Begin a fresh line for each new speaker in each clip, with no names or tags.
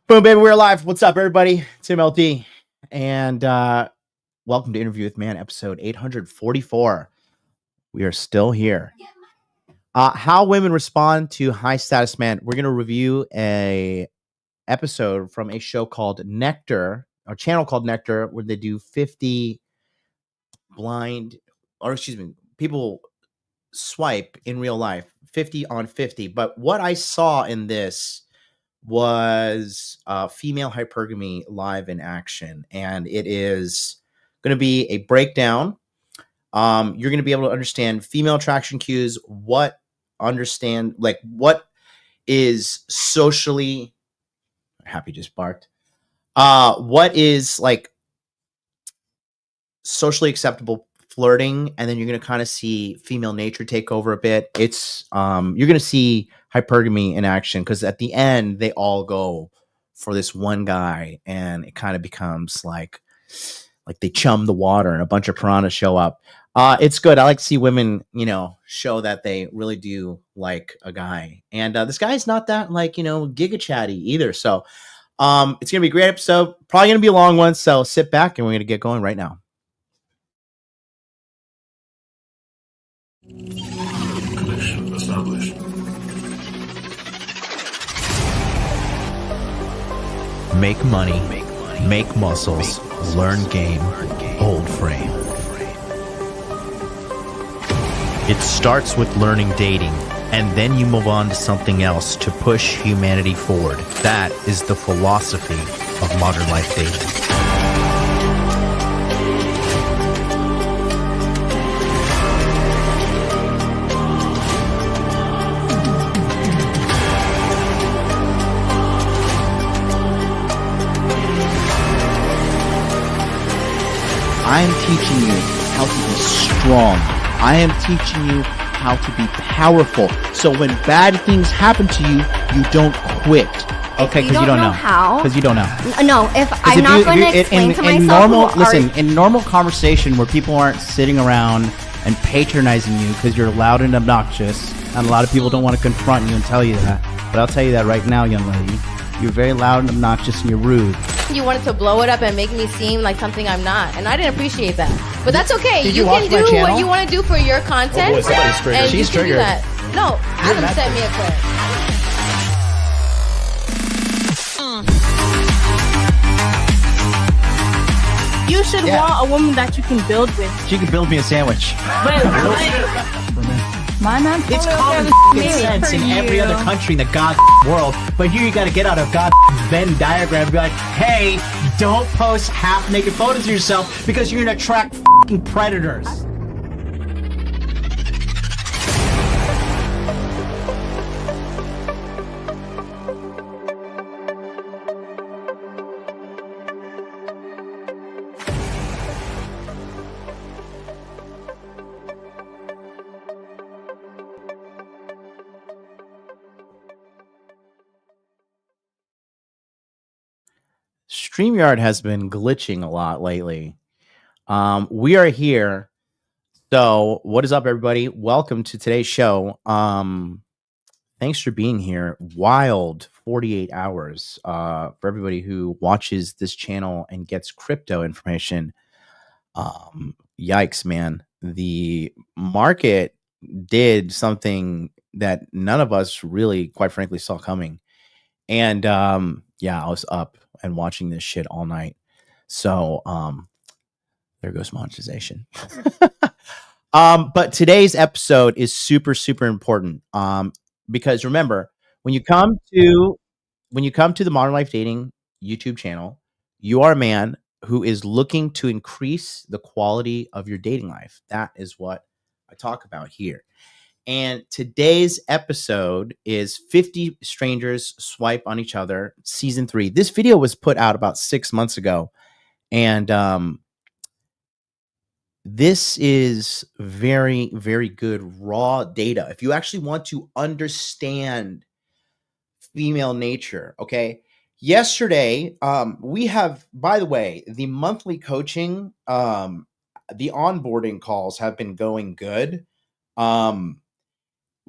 Boom, baby, we're live. What's up, everybody? It's MLD, and welcome to Interview with Man, episode 844. We are still here. How women respond to high status men. We're going to review a episode from a show called Nectar, a channel called Nectar, where they do 50 people swipe in real life, 50 on 50. But what I saw in this was female hypergamy live in action, and it is going to be a breakdown. You're going to be able to understand female attraction cues, what is socially happy just barked. What is like socially acceptable flirting, and then you're going to kind of see female nature take over a bit. It's you're going to see hypergamy in action, because at the end they all go for this one guy, and it kind of becomes like they chum the water and a bunch of piranhas show up. It's good. I like to see women, show that they really do like a guy, and this guy's not that giga chatty either. So it's gonna be a great episode, probably gonna be a long one, so sit back and we're gonna get going right now.
Connection established.
Make money, make muscles, learn game, hold frame. It starts with learning dating, and then you move on to something else to push humanity forward. That is the philosophy of modern life dating.
I am teaching you how to be strong. I am teaching you how to be powerful. So when bad things happen to you, you don't quit. Okay, because you don't know how. Because you don't know.
No, if I'm not going to explain to myself.
In normal conversation where people aren't sitting around and patronizing you because you're loud and obnoxious, and a lot of people don't want to confront you and tell you that. But I'll tell you that right now, young lady. You're very loud and obnoxious, and you're rude.
You wanted to blow it up and make me seem like something I'm not, and I didn't appreciate that. But that's okay. You can do what you want to do for your content.
Oh boy, somebody's triggered.
And
She's
you can
triggered.
do that. No, Adam sent me a clip.
You should want a woman that you can build with.
She can build me a sandwich.
But my man,
It's common sense in every other country in the god world, but here you got to get out of god Venn diagram and be like, hey, don't post half-naked photos of yourself because you're gonna attract predators. Streamyard has been glitching a lot lately. We are here. So what is up, everybody? Welcome to today's show. Thanks for being here. Wild 48 hours for everybody who watches this channel and gets crypto information. Yikes, man. The market did something that none of us really, quite frankly, saw coming. And yeah, I was up and watching this shit all night. So there goes monetization. But today's episode is super, super important. Because remember, when you come to the Modern Life Dating YouTube channel, you are a man who is looking to increase the quality of your dating life. That is what I talk about here. And today's episode is 50 Strangers Swipe on Each Other, Season 3. This video was put out about 6 months ago. And this is very, very good raw data. If you actually want to understand female nature, okay? Yesterday, we have, by the way, the monthly coaching, the onboarding calls have been going good.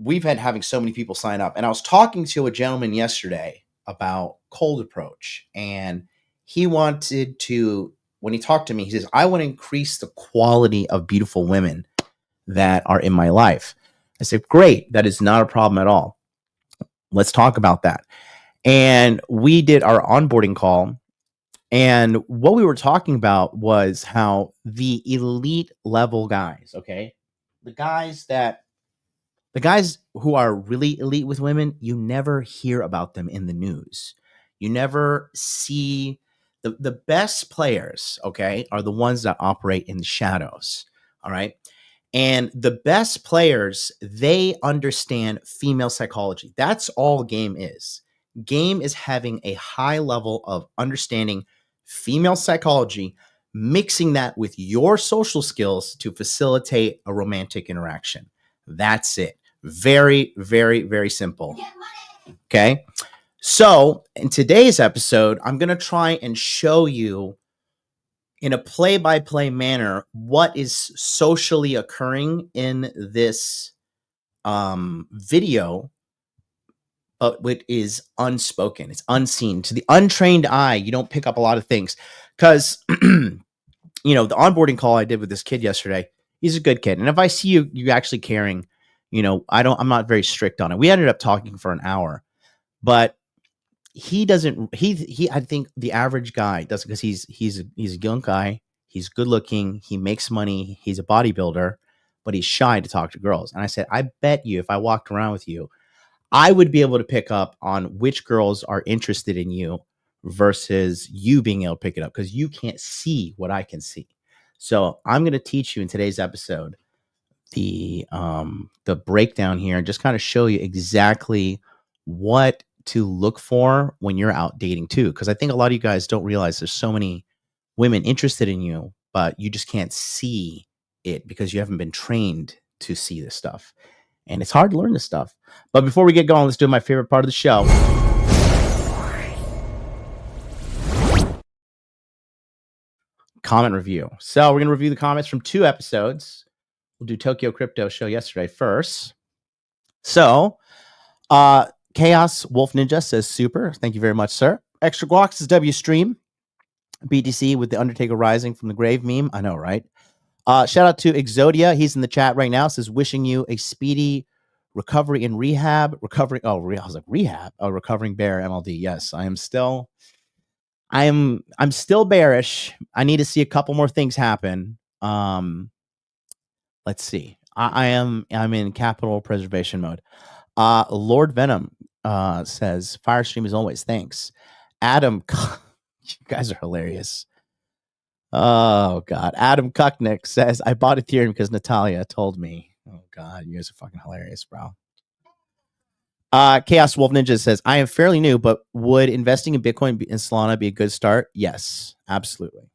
We've had having so many people sign up, and I was talking to a gentleman yesterday about cold approach. And he wanted to, when he talked to me, he says, I want to increase the quality of beautiful women that are in my life. I said, great. That is not a problem at all. Let's talk about that. And we did our onboarding call. And what we were talking about was how the elite level guys, okay, the guys who are really elite with women, you never hear about them in the news. You never see the best players, okay, are the ones that operate in the shadows. All right. And the best players, they understand female psychology. That's all game is. Game is having a high level of understanding female psychology, mixing that with your social skills to facilitate a romantic interaction. That's it. Very, very, very simple. Okay. So in today's episode, I'm going to try and show you in a play-by-play manner what is socially occurring in this video, but what is unspoken. It's unseen. To the untrained eye, you don't pick up a lot of things. Because, the onboarding call I did with this kid yesterday, he's a good kid. And if I see you actually caring, I'm not very strict on it. We ended up talking for an hour, but he doesn't, I think the average guy doesn't, because he's a young guy. He's good looking. He makes money. He's a bodybuilder, but he's shy to talk to girls. And I said, I bet you if I walked around with you, I would be able to pick up on which girls are interested in you versus you being able to pick it up, because you can't see what I can see. So I'm going to teach you in today's episode the breakdown here and just kind of show you exactly what to look for when you're out dating too. Because I think a lot of you guys don't realize there's so many women interested in you, but you just can't see it because you haven't been trained to see this stuff. And it's hard to learn this stuff. But before we get going, let's do my favorite part of the show. Comment review. So we're going to review the comments from 2 episodes. We'll do Tokyo Crypto show yesterday first. So, Chaos Wolf Ninja says, super. Thank you very much, sir. Extra Guax says, W stream. BTC with the Undertaker rising from the grave meme. I know, right? Shout out to Exodia. He's in the chat right now. Says, wishing you a speedy recovery in rehab. Recovering. Oh, I was like, rehab. Oh, recovering bear MLD. Yes, I'm still bearish. I need to see a couple more things happen. Let's see. I'm in capital preservation mode. Lord Venom says, fire stream as always. Thanks. Adam, you guys are hilarious. Oh God. Adam Kucknick says, I bought Ethereum because Natalia told me. Oh God, you guys are fucking hilarious, bro. Chaos Wolf Ninja says, I am fairly new, but would investing in Bitcoin and Solana be a good start? Yes, absolutely.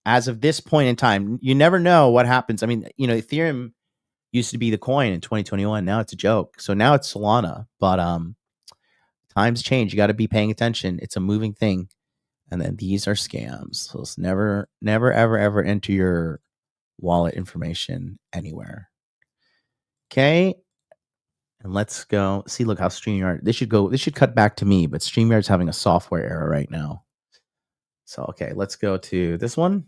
As of this point in time, you never know what happens. I mean, Ethereum used to be the coin in 2021. Now it's a joke. So now it's Solana, but times change. You got to be paying attention. It's a moving thing. And then these are scams. So let's never, ever enter your wallet information anywhere. Okay. And let's go see, look how Streamyard, this should cut back to me, but Streamyard's having a software error right now. So, okay, let's go to this one.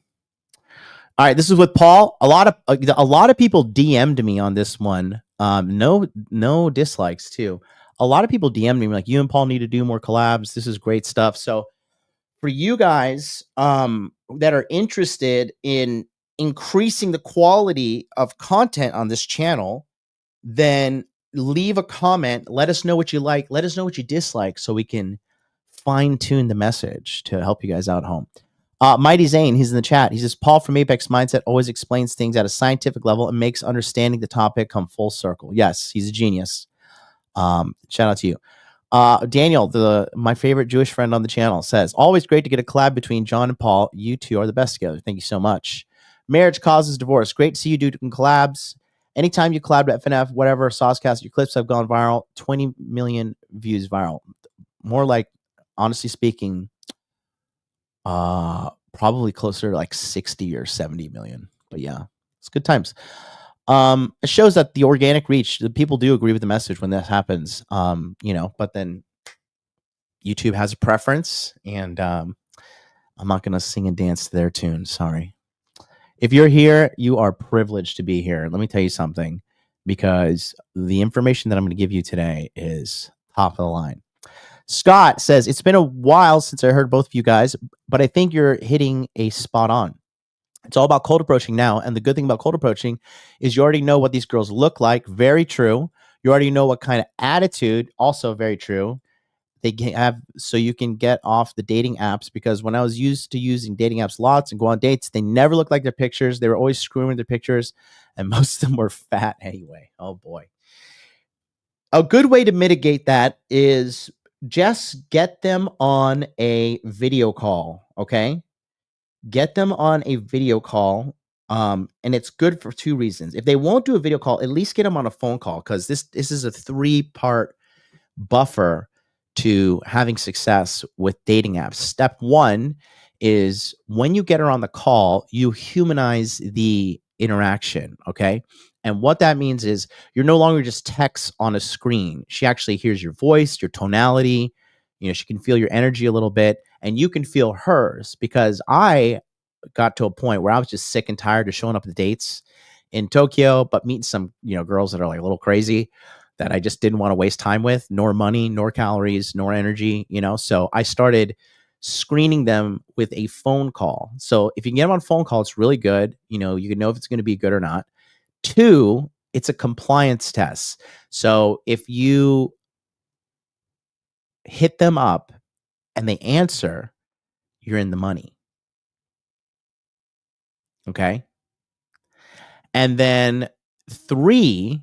All right, this is with Paul. A lot of people DM'd me on this one. No dislikes too. A lot of people DM'd me like, you and Paul need to do more collabs. This is great stuff. So for you guys that are interested in increasing the quality of content on this channel, then leave a comment. Let us know what you like. Let us know what you dislike so we can fine tune the message to help you guys out home. Mighty Zane, he's in the chat. He says, Paul from Apex Mindset always explains things at a scientific level and makes understanding the topic come full circle. Yes, he's a genius. Shout out to you. Daniel, my favorite Jewish friend on the channel, says, always great to get a collab between John and Paul. You two are the best together. Thank you so much. Marriage causes divorce. Great to see you do collabs. Anytime you collab at FNF, whatever, Saucecast, your clips have gone viral. 20 million views viral. More like, honestly speaking, probably closer to like 60 or 70 million. But yeah, it's good times. It shows that the organic reach, the people do agree with the message when that happens. But then YouTube has a preference, and I'm not going to sing and dance to their tune. Sorry. If you're here, you are privileged to be here. Let me tell you something, because the information that I'm going to give you today is top of the line. Scott says, it's been a while since I heard both of you guys, but I think you're hitting a spot on. It's all about cold approaching now. And the good thing about cold approaching is you already know what these girls look like. Very true. You already know what kind of attitude. Also very true. They have, so you can get off the dating apps, because when I was used to using dating apps lots and go on dates, they never looked like their pictures. They were always screwing with their pictures, and most of them were fat anyway. Oh boy. A good way to mitigate that is just get them on a video call. Okay. Get them on a video call. And it's good for two reasons. If they won't do a video call, at least get them on a phone call, because this is a 3-part buffer to having success with dating apps. Step one is when you get her on the call, you humanize the interaction. Okay. And what that means is you're no longer just text on a screen. She actually hears your voice, your tonality. You know, she can feel your energy a little bit, and you can feel hers, because I got to a point where I was just sick and tired of showing up at dates in Tokyo, but meeting some, girls that are like a little crazy that I just didn't want to waste time with, nor money, nor calories, nor energy, So I started screening them with a phone call. So if you can get them on a phone call, it's really good. You can know if it's going to be good or not. 2, it's a compliance test. So if you hit them up and they answer, you're in the money. Okay. And then 3,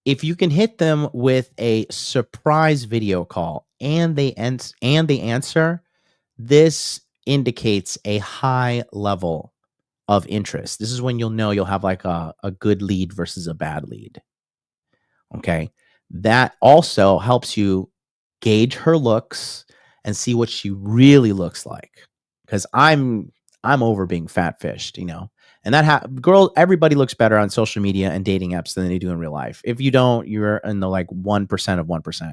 if you can hit them with a surprise video call and they answer, this indicates a high level of interest. This is when you'll know you'll have like a good lead versus a bad lead. Okay. That also helps you gauge her looks and see what she really looks like. Because I'm over being fat fished, and that everybody looks better on social media and dating apps than they do in real life. If you don't, you're in the like 1% of 1%.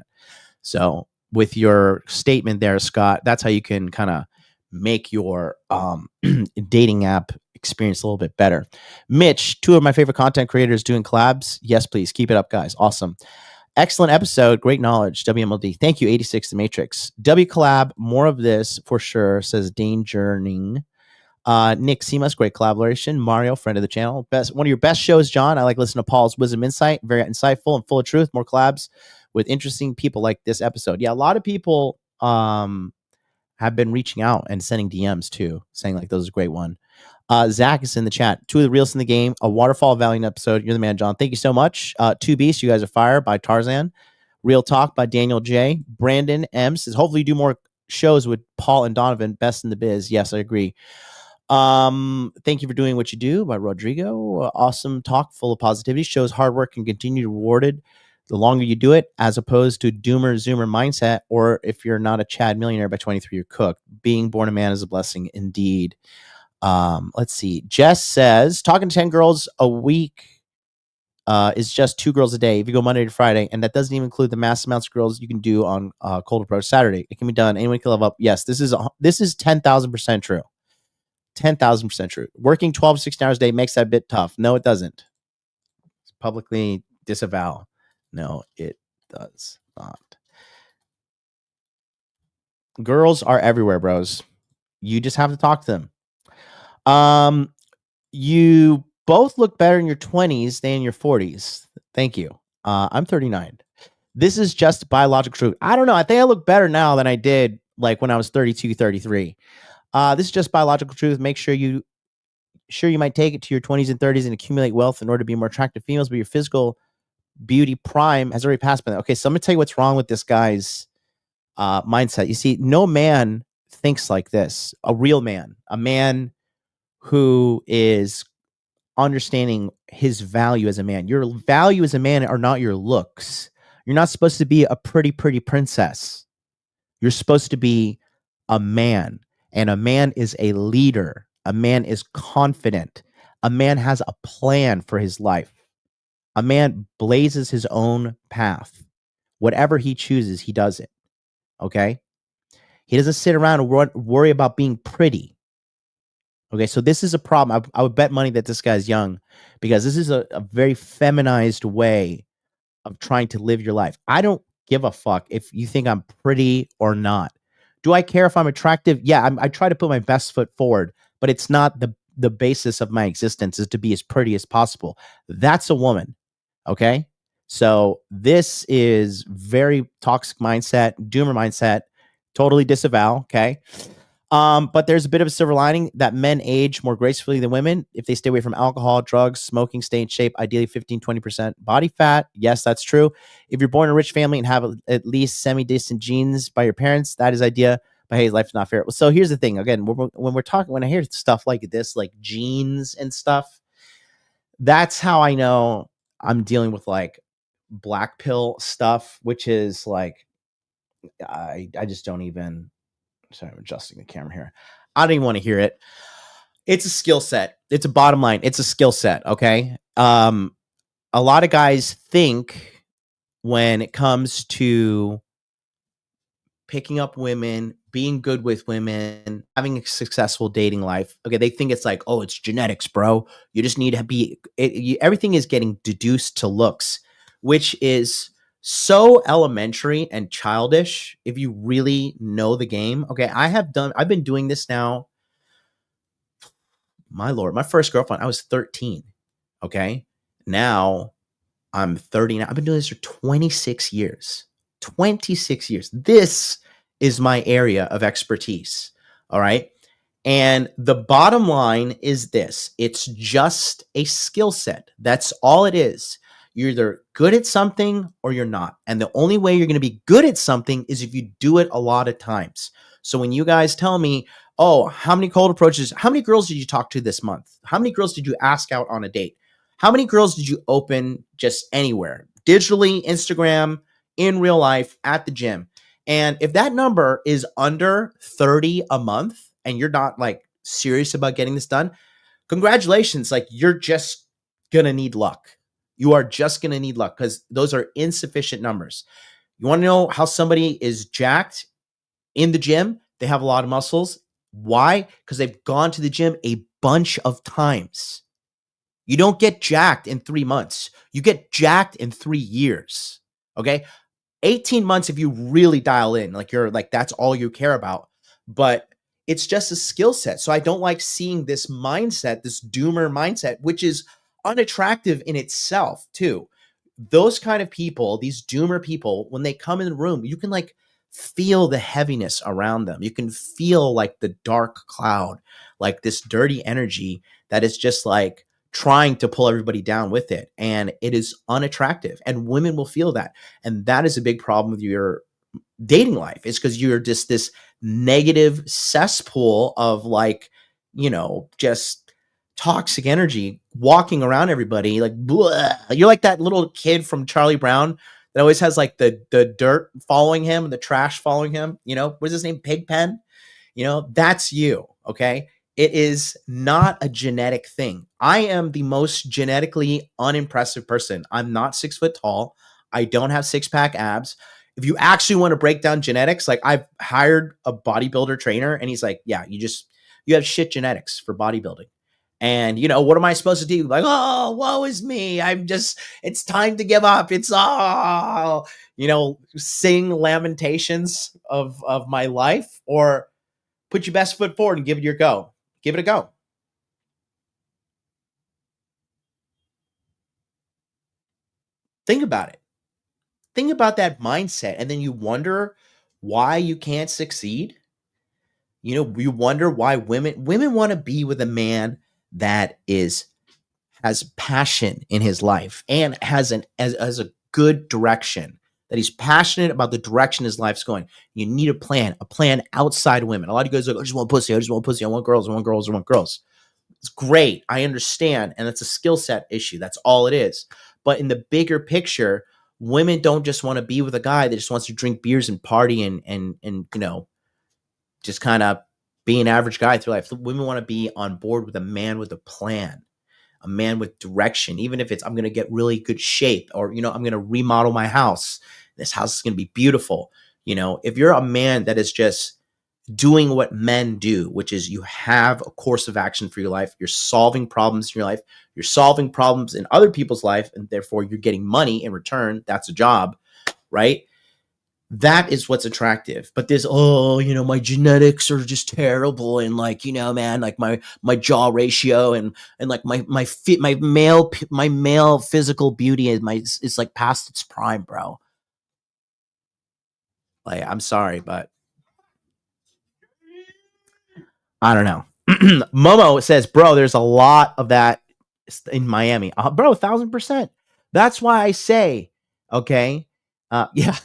So with your statement there, Scott, that's how you can kind of make your dating app experience a little bit better. Mitch, 2 of my favorite content creators doing collabs. Yes, please. Keep it up, guys. Awesome. Excellent episode. Great knowledge. WMLD. Thank you, 86 The Matrix. W collab. More of this for sure, says Dangerning. Nick Simas, great collaboration. Mario, friend of the channel. One of your best shows, John. I like listening to Paul's wisdom insight. Very insightful and full of truth. More collabs with interesting people like this episode. Yeah, a lot of people have been reaching out and sending DMs too, saying like, those are a great one. Zach is in the chat. 2 of the realest in the game. A Waterfall Valiant episode. You're the man, John. Thank you so much. 2 Beasts, you guys are fire by Tarzan. Real Talk by Daniel J. Brandon M says, hopefully you do more shows with Paul and Donovan. Best in the biz. Yes, I agree. Thank you for doing what you do by Rodrigo. Awesome talk full of positivity. Shows hard work can continue rewarded the longer you do it, as opposed to doomer zoomer mindset, or if you're not a Chad millionaire by 23, you're cooked. Being born a man is a blessing indeed. Let's see. Jess says, talking to 10 girls a week is just 2 girls a day. If you go Monday to Friday, and that doesn't even include the mass amounts of girls you can do on Cold Approach Saturday. It can be done. Anyone can level up. Yes, this is 10,000% true. 10,000% true. Working 12 to 16 hours a day makes that a bit tough. No, it doesn't. Publicly disavow. No, it does not. Girls are everywhere, bros. You just have to talk to them. You both look better in your 20s than in your 40s. Thank you. I'm 39. This is just biological truth. I don't know. I think I look better now than I did like when I was 32, 33. This is just biological truth. Make sure you might take it to your 20s and 30s and accumulate wealth in order to be more attractive females, but your physical beauty prime has already passed by that. Okay, so I'm gonna tell you what's wrong with this guy's mindset. You see, no man thinks like this. A real man, a man who is understanding his value as a man. Your value as a man are not your looks. You're not supposed to be a pretty princess. You're supposed to be a man, and a man is a leader. A man is confident. A man has a plan for his life. A man blazes his own path. Whatever he chooses, he does it. Okay. He doesn't sit around and worry about being pretty. Okay. So this is a problem. I would bet money that this guy's young, because this is a very feminized way of trying to live your life. I don't give a fuck if you think I'm pretty or not. Do I care if I'm attractive? Yeah, I try to put my best foot forward, but it's not the basis of my existence is to be as pretty as possible. That's a woman. Okay. So this is very toxic mindset, doomer mindset, totally disavow. Okay. But there's a bit of a silver lining that men age more gracefully than women if they stay away from alcohol, drugs, smoking, stay in shape, ideally 15-20% body fat. Yes, that's true. If you're born in a rich family and have at least semi-decent genes by your parents, that is idea. But hey, life's not fair. So here's the thing. Again, when I hear stuff like this, like genes and stuff, that's how I know I'm dealing with like black pill stuff, which is like, I just don't even. Sorry, I'm adjusting the camera here. I don't even want to hear it. It's a skill set. It's a bottom line. It's a skill set. Okay. A lot of guys think when it comes to picking up women, being good with women, having a successful dating life. Okay. They think it's like, oh, it's genetics, bro. You just need to be, everything is getting deduced to looks, which is so elementary and childish if you really know the game. Okay, I've been doing this now. My Lord, my first girlfriend, I was 13. Okay, now I'm 30 now. I've been doing this for 26 years. 26 years. This is my area of expertise. All right. And the bottom line is this: it's just a skill set. That's all it is. You're either good at something or you're not. And the only way you're going to be good at something is if you do it a lot of times. So when you guys tell me, oh, how many cold approaches, how many girls did you talk to this month? How many girls did you ask out on a date? How many girls did you open just anywhere? Digitally, Instagram, in real life, at the gym. And if that number is under 30 a month and you're not like serious about getting this done, congratulations. Like, you're just going to need luck. You are just going to need luck because those are insufficient numbers. You want to know how somebody is jacked in the gym? They have a lot of muscles. Why? Because they've gone to the gym a bunch of times. You don't get jacked in 3 months. You get jacked in 3 years. Okay. 18 months if you really dial in, like you're like, that's all you care about. But it's just a skill set. So I don't like seeing this mindset, this doomer mindset, which is unattractive in itself too. Those kind of people, these doomer people, when they come in the room, you can like feel the heaviness around them. You can feel like the dark cloud, like this dirty energy that is just like trying to pull everybody down with it. And it is unattractive, and women will feel that. And that is a big problem with your dating life. It's because you're just this negative cesspool of like, you know, just toxic energy walking around everybody. Like, bleh. You're like that little kid from Charlie Brown that always has like the dirt following him and the trash following him. You know, what's his name? Pigpen. You know, that's you. Okay. It is not a genetic thing. I am the most genetically unimpressive person. I'm not 6 foot tall. I don't have 6-pack abs. If you actually want to break down genetics, like I've hired a bodybuilder trainer and he's like, yeah, you have shit genetics for bodybuilding. And, you know, what am I supposed to do? Like, oh, woe is me. It's time to give up. It's all, you know, sing lamentations of my life, or put your best foot forward and give it your go. Give it a go. Think about it. Think about that mindset. And then you wonder why you can't succeed. You know, you wonder why women want to be with a man that has passion in his life and has a good direction, that he's passionate about the direction his life's going. You need a plan outside women. A lot of you guys are like, I just want pussy. I want girls. I want girls. It's great. I understand. And that's a skill set issue. That's all it is. But in the bigger picture, women don't just want to be with a guy that just wants to drink beers and party and you know, just kind of be an average guy through life. Women want to be on board with a man with a plan, a man with direction. Even if it's, I'm going to get really good shape, or, you know, I'm going to remodel my house. This house is going to be beautiful. You know, if you're a man that is just doing what men do, which is you have a course of action for your life, you're solving problems in your life, you're solving problems in other people's life, and therefore you're getting money in return. That's a job, right? That is what's attractive. But this, oh, you know, my genetics are just terrible, and like, you know, man, like my jaw ratio and like my male physical beauty is like past its prime, bro. Like, I'm sorry, but I don't know. Momo says, bro, there's a lot of that in Miami. Bro, 1,000%. That's why I say, okay. Yeah.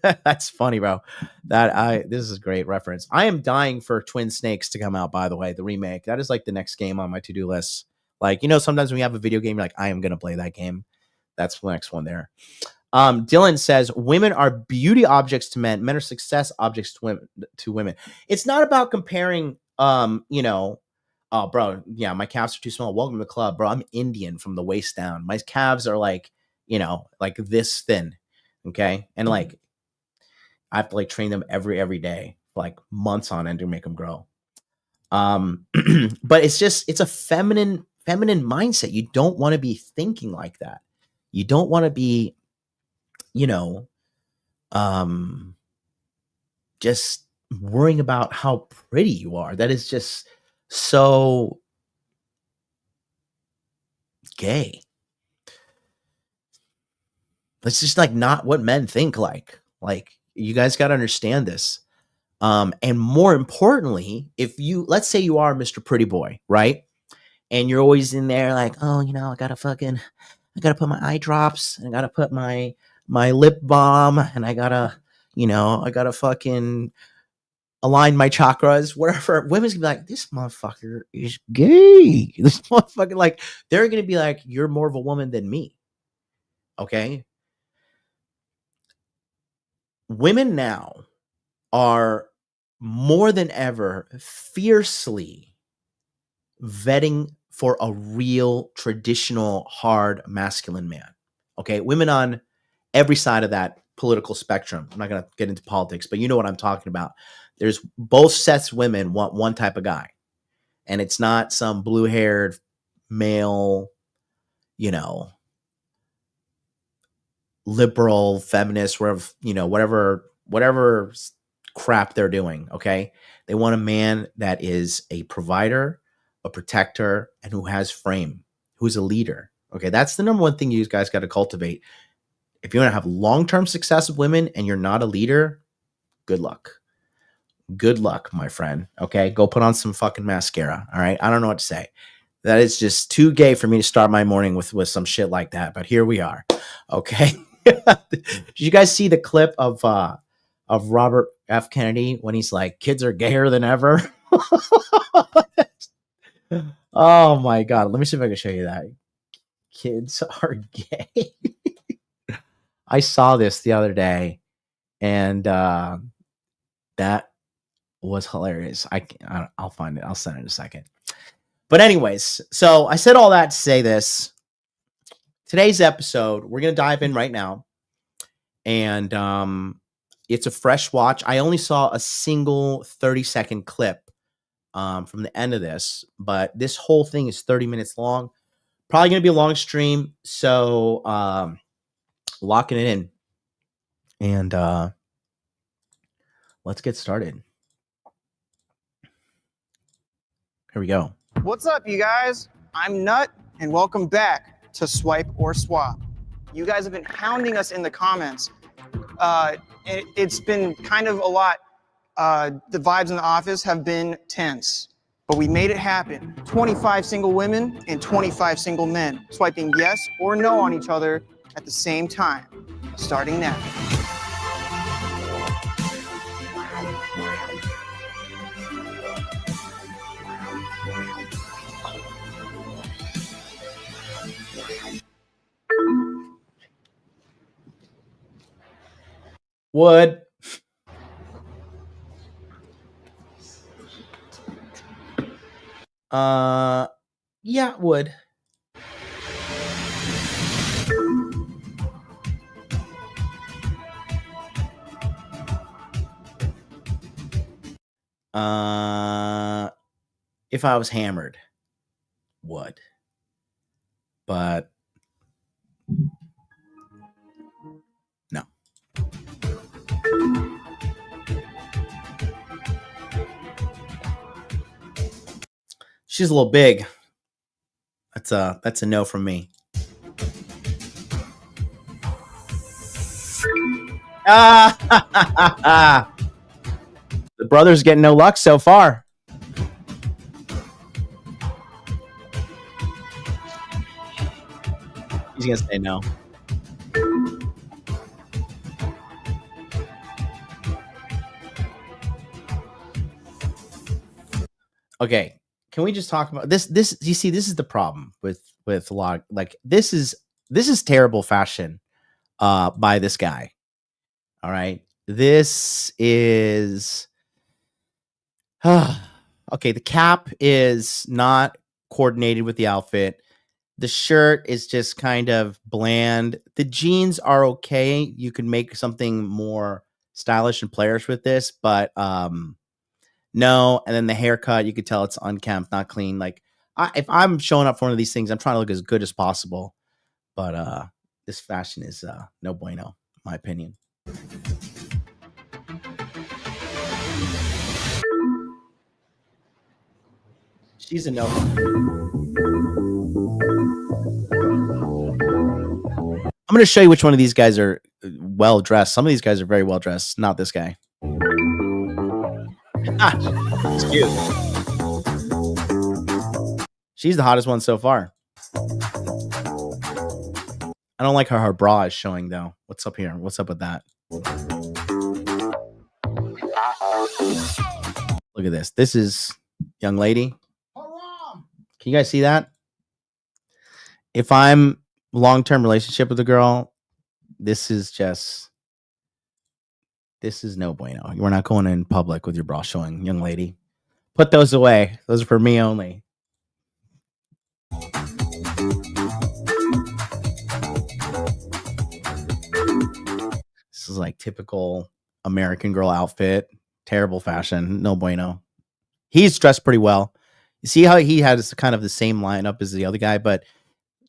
That's funny, bro. This is a great reference. I am dying for Twin Snakes to come out, by the way, the remake. That is like the next game on my to-do list. Like, you know, sometimes when you have a video game, you're like, I am going to play that game. That's the next one there. Dylan says, women are beauty objects to men. Men are success objects to women. It's not about comparing, you know, oh, bro, yeah, my calves are too small. Welcome to the club, bro. I'm Indian from the waist down. My calves are like, you know, like this thin. Okay. And like, I have to like train them every day, like months on end to make them grow. But it's a feminine mindset. You don't want to be thinking like that. You don't want to be, you know, just worrying about how pretty you are. That is just so gay. That's just like not what men think like. Like, you guys got to understand this. And more importantly, if you, let's say you are Mr. Pretty Boy, right? And you're always in there like, oh, you know, I got to put my eye drops, and I got to put my lip balm, and I got to fucking align my chakras, whatever. Women's gonna be like, this motherfucker is gay. This motherfucker, like, they're going to be like, you're more of a woman than me. Okay. Women now are more than ever fiercely vetting for a real traditional hard masculine man. Okay. Women on every side of that political spectrum. I'm not going to get into politics, but you know what I'm talking about. There's both sets of women want one type of guy, and it's not some blue-haired male, you know, liberal feminist, whatever crap they're doing. Okay. They want a man that is a provider, a protector, and who has frame, who's a leader. Okay. That's the number one thing you guys got to cultivate. If you want to have long-term success with women and you're not a leader, good luck. Good luck, my friend. Okay. Go put on some fucking mascara. All right. I don't know what to say. That is just too gay for me to start my morning with some shit like that. But here we are. Okay. Did you guys see the clip of Robert F. Kennedy when he's like, kids are gayer than ever? Oh my God. Let me see if I can show you that. Kids are gay. I saw this the other day, and that was hilarious. I'll find it. I'll send it in a second. But anyways, so I said all that to say this. Today's episode, we're going to dive in right now. And it's a fresh watch. I only saw a single 30-second clip from the end of this, but this whole thing is 30 minutes long. Probably going to be a long stream. So locking it in. And let's get started. Here we go.
What's up, you guys? I'm Nut, and welcome back to Swipe or Swap. You guys have been hounding us in the comments. It's been kind of a lot. The vibes in the office have been tense, but we made it happen. 25 single women and 25 single men swiping yes or no on each other at the same time, starting now.
Would. Yeah, would. If I was hammered, would. But no. She's a little big. That's a no from me. The brother's getting no luck so far. He's gonna say no. Okay, can we just talk about this? You see, this is the problem with a lot. Like this is terrible fashion by this guy. All right, this is okay. The cap is not coordinated with the outfit. The shirt is just kind of bland. The jeans are okay. You can make something more stylish and players with this, but no. And then the haircut, you could tell it's unkempt, not clean. Like if I'm showing up for one of these things, I'm trying to look as good as possible. But this fashion is no bueno, in my opinion. She's a no. I'm going to show you which one of these guys are well dressed. Some of these guys are very well dressed. Not this guy. It's cute. She's the hottest one so far. I don't like how her bra is showing though. What's up here? What's up with that? Look at this. This is young lady. Can you guys see that? If I'm long-term relationship with a girl, this is no bueno. We're not going in public with your bra showing, young lady. Put those away. Those are for me only. This is like typical American girl outfit. Terrible fashion. No bueno. He's dressed pretty well. You see how he has kind of the same lineup as the other guy, but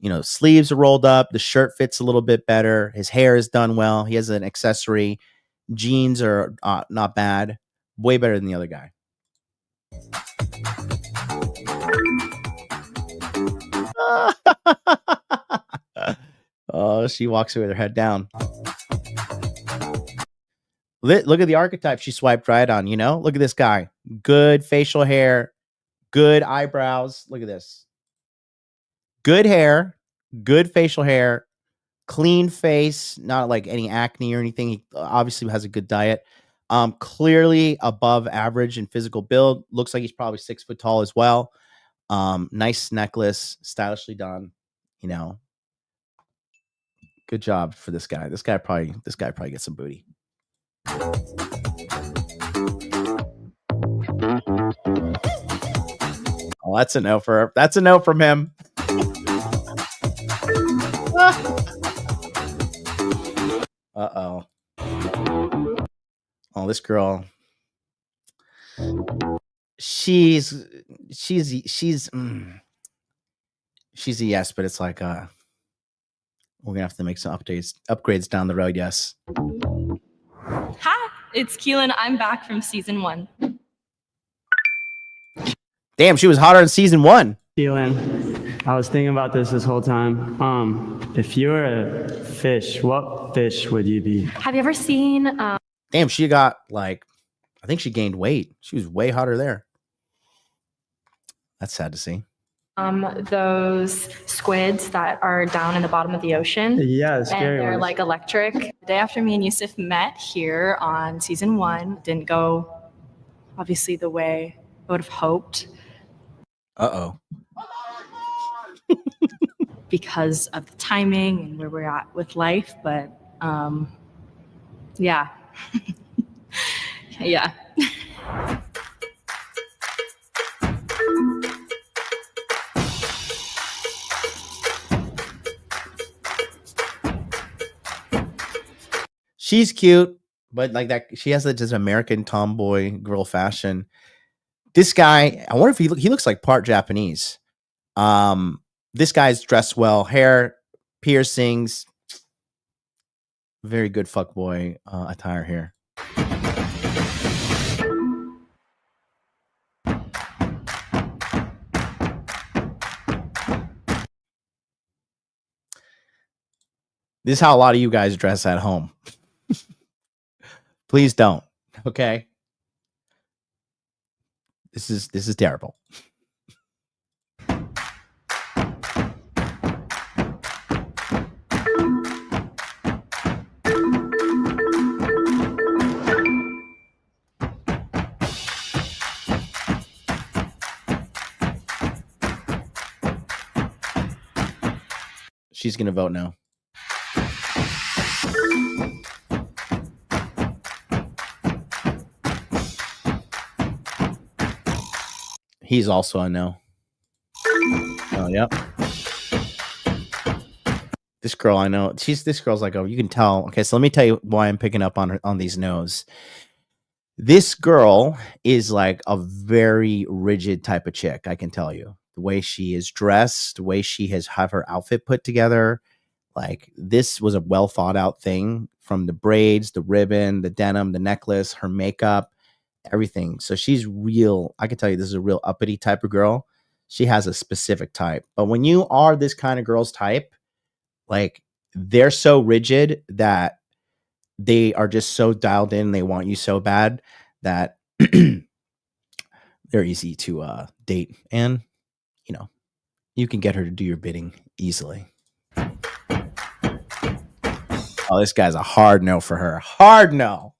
you know, sleeves are rolled up. The shirt fits a little bit better. His hair is done well. He has an accessory. Jeans are not bad. Way better than the other guy. Oh, she walks away with her head down. Look at the archetype she swiped right on, you know? Look at this guy. Good facial hair. Good eyebrows. Look at this. Good hair, good facial hair, clean face, not like any acne or anything. He obviously has a good diet. Clearly above average in physical build. Looks like he's probably 6 foot tall as well. Nice necklace, stylishly done. You know, good job for this guy. This guy probably gets some booty. Oh, that's a no for her. That's a no from him. Uh-oh. Oh, this girl. She's a yes, but it's like we're gonna have to make some upgrades down the road. Yes.
Hi, it's Keelyn. I'm back from season 1.
Damn, she was hotter in season 1.
Keelyn, I was thinking about this whole time. If you were a fish, what fish would you be?
Have you ever seen?
Damn, she got like, I think she gained weight. She was way hotter there. That's sad to see.
Those squids that are down in the bottom of the ocean.
Yeah, scary.
And they're like electric. The day after me and Yusuf met here on season 1, didn't go obviously the way I would have hoped.
Uh-oh.
Because of the timing and where we're at with life, but yeah. Yeah.
She's cute. but like that, she has this American tomboy girl fashion. This guy, I wonder if he looks like part Japanese. This guy's dressed well, hair, piercings, very good fuckboy attire here. This is how a lot of you guys dress at home. Please don't. Okay. This is terrible. She's gonna vote no. He's also a no. Oh, yep. This girl, I know. This girl's like, oh, you can tell. Okay, so let me tell you why I'm picking up on these no's. This girl is like a very rigid type of chick, I can tell you. The way she is dressed, the way she has have her outfit put together. Like, this was a well thought out thing, from the braids, the ribbon, the denim, the necklace, her makeup, everything. So she's real. I can tell you this is a real uppity type of girl. She has a specific type. But when you are this kind of girl's type, like, they're so rigid that they are just so dialed in. They want you so bad that they're easy to date. And, you know, you can get her to do your bidding easily. Oh, this guy's a hard no for her. Hard no.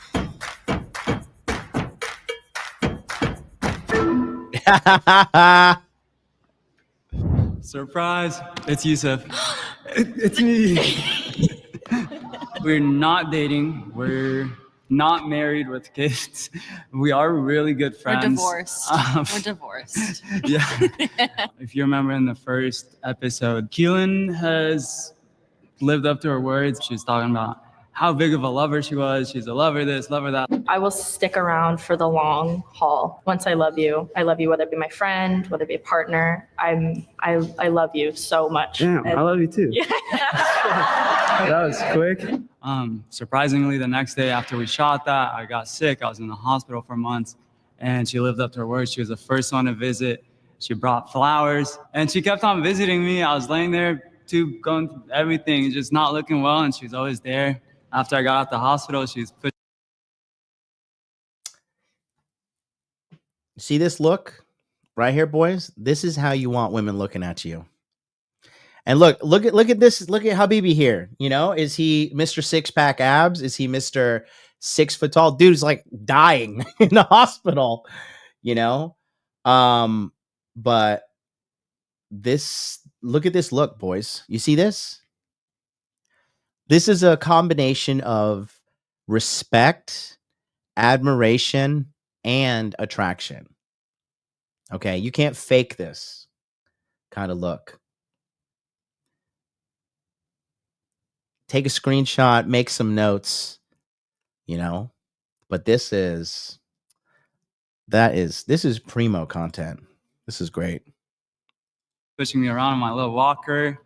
Surprise! It's Yusuf. It's me. We're not dating. We're not married with kids. We are really good friends.
We're divorced. We're divorced.
Yeah. If you remember in the first episode, Keelyn has lived up to her words. She was talking about how big of a lover she was. She's a lover this, lover that.
I will stick around for the long haul. Once I love you, whether it be my friend, whether it be a partner. I love you so much.
Damn, I love you too. Yeah. That was quick. Surprisingly, the next day after we shot that, I got sick. I was in the hospital for months, and she lived up to her word. She was the first one to visit. She brought flowers, and she kept on visiting me. I was laying there going through everything, just not looking well, and she was always there. After I got out the hospital, she's pushing.
See this look right here, boys? This is how you want women looking at you. And look at this. Look at Habibi here. You know, is he Mr. Six-pack abs? Is he Mr. 6 foot tall? Dude's like dying in the hospital, you know? But look at this look, boys. You see this? This is a combination of respect, admiration, and attraction. Okay, you can't fake this kind of look. Take a screenshot, make some notes, you know. But this is primo content. This is great.
Pushing me around on my little walker.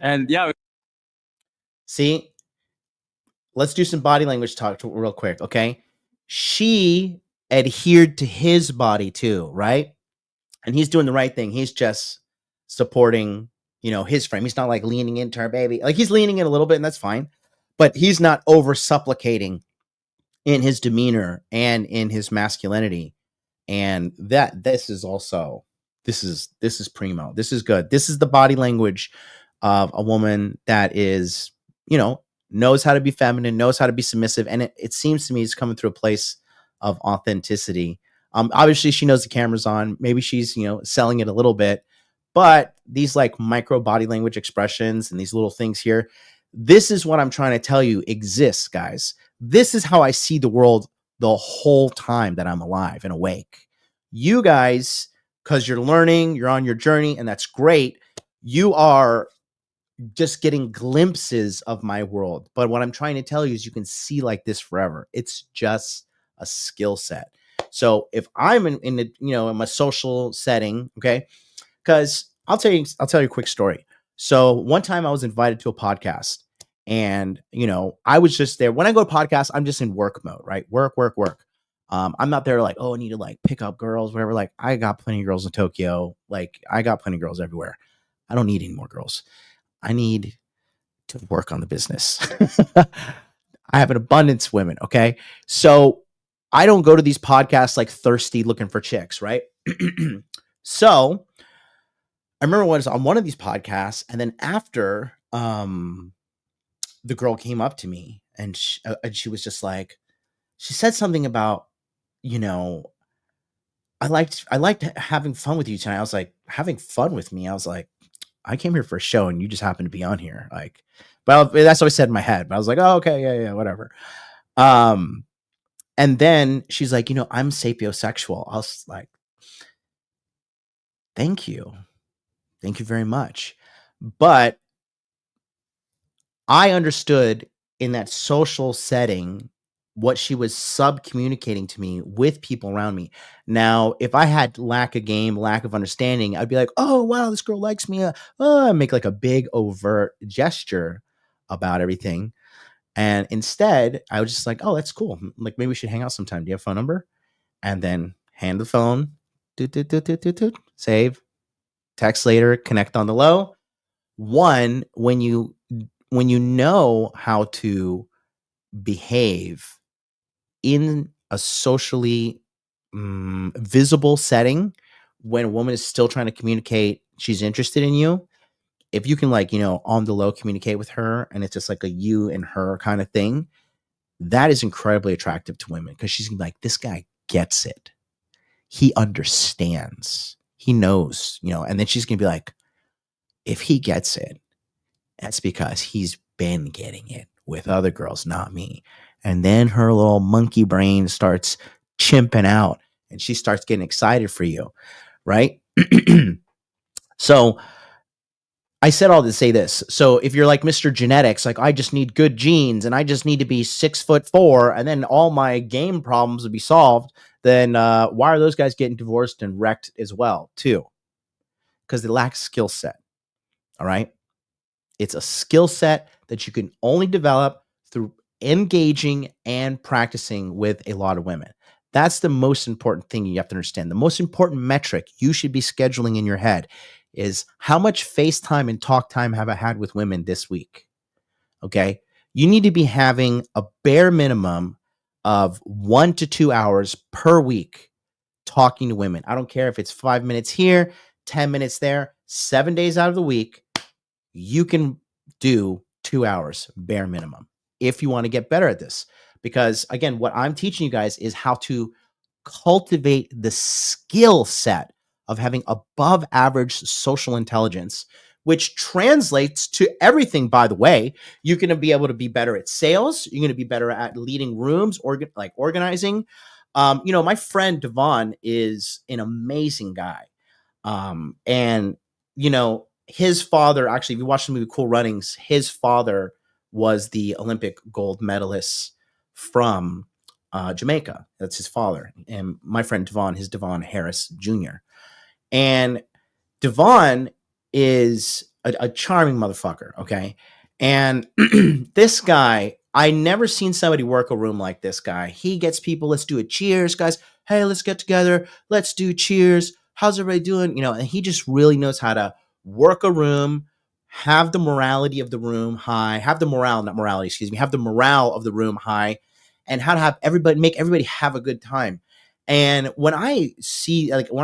And yeah.
See, let's do some body language talk real quick, okay? She adhered to his body too, right? And he's doing the right thing. He's just supporting, you know, his frame. He's not like leaning into her baby. Like, he's leaning in a little bit, and that's fine. But he's not over supplicating in his demeanor and in his masculinity. And this is primo. This is good. This is the body language of a woman that is, you know, knows how to be feminine, knows how to be submissive. And it seems to me it's coming through a place of authenticity. Obviously she knows the camera's on. Maybe she's, you know, selling it a little bit, but these like micro body language expressions and these little things here, this is what I'm trying to tell you exists, guys. This is how I see the world the whole time that I'm alive and awake. You guys, because you're learning, you're on your journey, and that's great. You're just getting glimpses of my world. But what I'm trying to tell you is you can see like this forever. It's just a skill set. So if I'm in the, in my social setting, okay, because I'll tell you a quick story. So one time I was invited to a podcast, and I was just there. When I go to podcasts, I'm just in work mode, right? Work. I'm not there like, oh, I need to like pick up girls, whatever. Like, I got plenty of girls in Tokyo. Like, I got plenty of girls everywhere. I don't need any more girls. I need to work on the business. I have an abundance of women. Okay. So I don't go to these podcasts like thirsty looking for chicks. Right. So I remember I was on one of these podcasts, and then after, the girl came up to me, and she was just like, she said something about, I liked having fun with you tonight. I was like, having fun with me? I was like, I came here for a show and you just happened to be on here. Like, well, that's what I said in my head, but I was like, oh, okay. Yeah, whatever. And then she's like, I'm sapiosexual. I was like, thank you very much. But I understood in that social setting what she was sub-communicating to me with people around me. Now, if I had lack of game, lack of understanding, I'd be like, oh, wow, this girl likes me. Make like a big overt gesture about everything. And instead, I was just like, oh, that's cool. Like, maybe we should hang out sometime. Do you have a phone number? And then hand the phone, save, text later, connect on the low. One, when you know how to behave in a socially visible setting, when a woman is still trying to communicate she's interested in you, if you can on the low communicate with her, and it's just like a you and her kind of thing, that is incredibly attractive to women, because she's gonna be like, this guy gets it. He understands. He knows, and then she's gonna be like, if he gets it, that's because he's been getting it with other girls, not me. And then her little monkey brain starts chimping out, and she starts getting excited for you, right? So I said all to say this. So if you're like Mr. Genetics, like, I just need good genes and I just need to be 6'4", and then all my game problems will be solved, then why are those guys getting divorced and wrecked as well, too? Because they lack skill set. All right. It's a skill set that you can only develop through engaging and practicing with a lot of women. That's the most important thing you have to understand. The most important metric you should be scheduling in your head is, how much FaceTime and talk time have I had with women this week? Okay. You need to be having a bare minimum of 1 to 2 hours per week talking to women. I don't care if it's 5 minutes here, 10 minutes there, 7 days out of the week. You can do 2 hours bare minimum if you want to get better at this. Because again, what I'm teaching you guys is how to cultivate the skill set of having above average social intelligence, which translates to everything, by the way. You're going to be able to be better at sales. You're going to be better at leading rooms, or like organizing. My friend Devon is an amazing guy. And his father, actually, if you watch the movie Cool Runnings, his father was the Olympic gold medalist from Jamaica. That's his father. And my friend Devon, his Devon Harris Jr. And Devon is a charming motherfucker, okay? And this guy, I never seen somebody work a room like this guy. He gets people, let's do a cheers, guys. Hey, let's get together. Let's do cheers. How's everybody doing? And he just really knows how to work a room, have the morality of the room high, have the morale of the room high, and how to have make everybody have a good time. And when I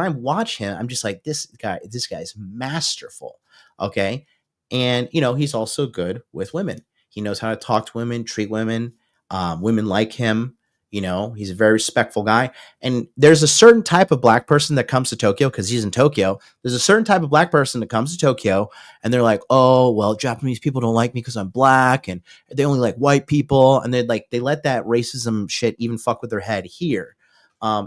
watch him, I'm just like, this guy is masterful. Okay. And, he's also good with women. He knows how to talk to women, treat women. Women like him. He's a very respectful guy. And there's a certain type of black person that comes to Tokyo, because he's in Tokyo. There's a certain type of black person that comes to Tokyo, and they're like, oh, well, Japanese people don't like me because I'm black, and they only like white people. And they let that racism shit even fuck with their head here.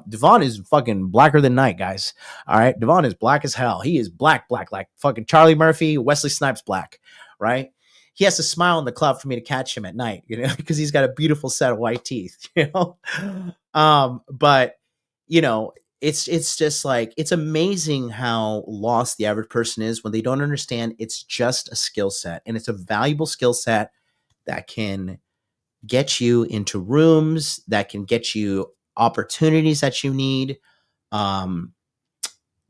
Devon is fucking blacker than night, guys. All right. Devon is black as hell. He is black, like fucking Charlie Murphy, Wesley Snipes black. right? He has to smile in the club for me to catch him at night, you know, because he's got a beautiful set of white teeth, you know. But you know, it's just like, it's amazing how lost the average person is when they don't understand it's just a skill set, and it's a valuable skill set that can get you into rooms, that can get you opportunities that you need.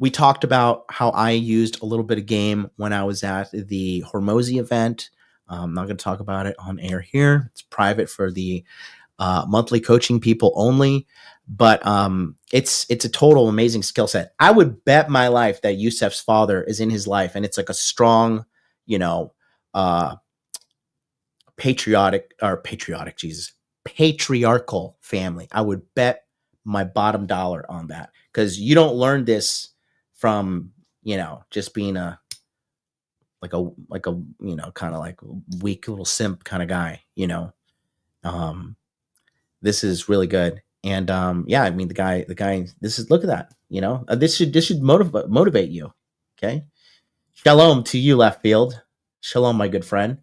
We talked about how I used a little bit of game when I was at the Hormozy event. I'm not going to talk about it on air here. It's private for the monthly coaching people only. But it's a total amazing skill set. I would bet my life that Yusef's father is in his life, and it's like a strong, you know, patriarchal family. I would bet my bottom dollar on that, because you don't learn this from, you know, just being a you know, kind of like weak little simp kind of guy, you know. This is really good. And yeah, I mean, the guy, this is, look at that, you know, this should motivate you. Okay. Shalom to you, left field. Shalom, my good friend.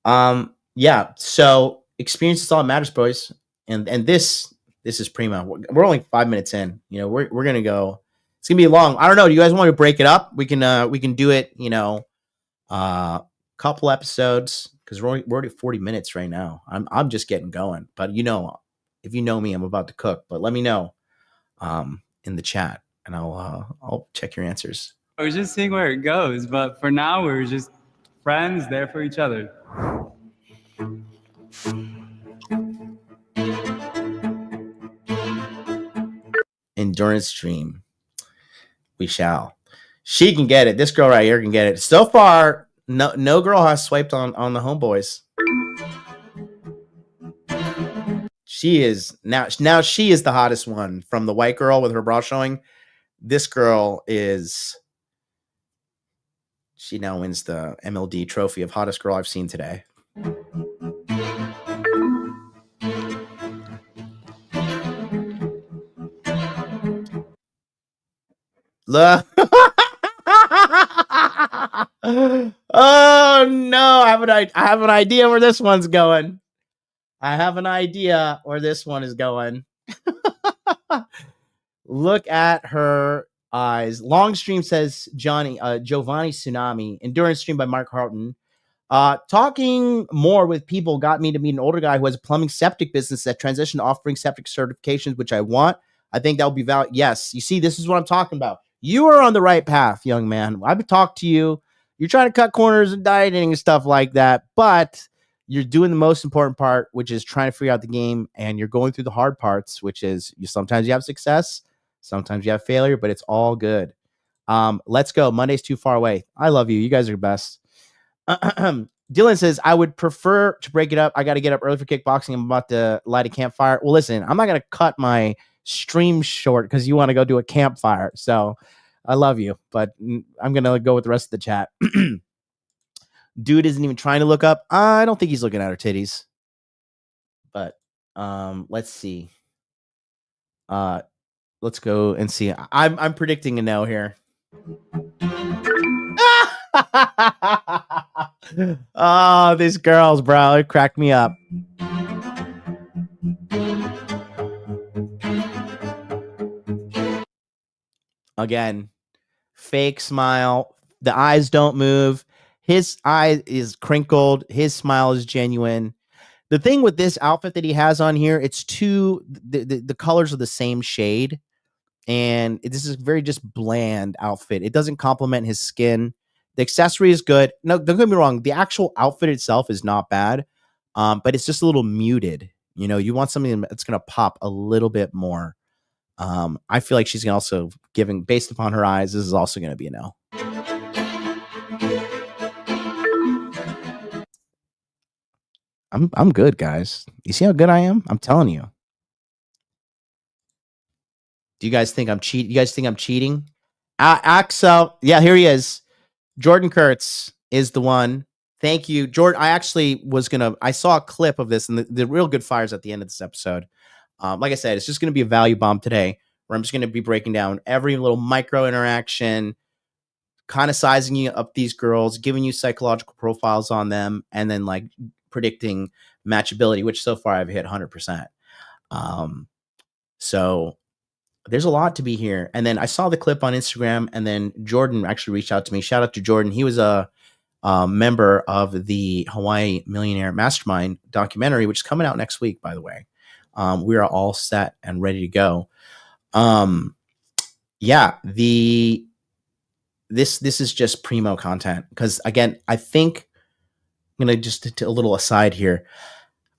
Yeah. So experience is all that matters, boys. And this is primo. We're only 5 minutes in, you know, we're going to go, it's gonna be long. I don't know. Do you guys want to break it up? We can do it, you know, couple episodes, because we're already 40 minutes right now. I'm just getting going, but you know, if you know me, I'm about to cook. But let me know in the chat, and I'll check your answers.
I was just seeing where it goes, but for now we're just friends there for each other.
Endurance stream. We shall. She can get it. This girl right here can get it. So far, no girl has swiped on the homeboys. She is now she is the hottest one from the white girl with her bra showing. This girl is, she now wins the MLD trophy of hottest girl I've seen today. Look. Oh no, I have an idea where this one's going. I have an idea where this one is going. Look at her eyes. Long stream says Giovanni Tsunami. Endurance stream by Mark Harton. Talking more with people got me to meet an older guy who has a plumbing septic business that transitioned to offering septic certifications, which I want. I think that will be valid. Yes, you see, this is what I'm talking about. You are on the right path, young man. I've talked to you. You're trying to cut corners and dieting and stuff like that, but you're doing the most important part, which is trying to figure out the game, and you're going through the hard parts, which is sometimes you have success, sometimes you have failure, but it's all good. Let's go. Monday's too far away. I love you. You guys are the best. Dylan says, I would prefer to break it up. I got to get up early for kickboxing. I'm about to light a campfire. Well, listen, I'm not going to cut my stream short because you want to go do a campfire. So I love you, but I'm going to go with the rest of the chat. Dude isn't even trying to look up. I don't think he's looking at her titties. But let's see. Let's go and see. I'm predicting a no here. Oh, these girls, bro. It cracked me up. Again, fake smile. The eyes don't move. His eye is crinkled. His smile is genuine. The thing with this outfit that he has on here, it's the colors are the same shade. And this is a very just bland outfit. It doesn't complement his skin. The accessory is good. No, don't get me wrong. The actual outfit itself is not bad. But it's just a little muted. You know, you want something that's going to pop a little bit more. I feel like she's also giving, based upon her eyes, this is also going to be a no. I'm good, guys. You see how good I am? I'm telling you. Do you guys think I'm cheating? You guys think I'm cheating? Axel, yeah, here he is. Jordan Kurtz is the one. Thank you, Jordan. I saw a clip of this, and the real good fires at the end of this episode. Like I said, it's just going to be a value bomb today, where I'm just going to be breaking down every little micro interaction, kind of sizing you up these girls, giving you psychological profiles on them, and then like predicting matchability, which so far I've hit 100%. So there's a lot to be here. And then I saw the clip on Instagram, and then Jordan actually reached out to me. Shout out to Jordan. He was a member of the Hawaii Millionaire Mastermind documentary, which is coming out next week, by the way. We are all set and ready to go. Yeah, this is just primo content, because again, I think I'm gonna just a little aside here.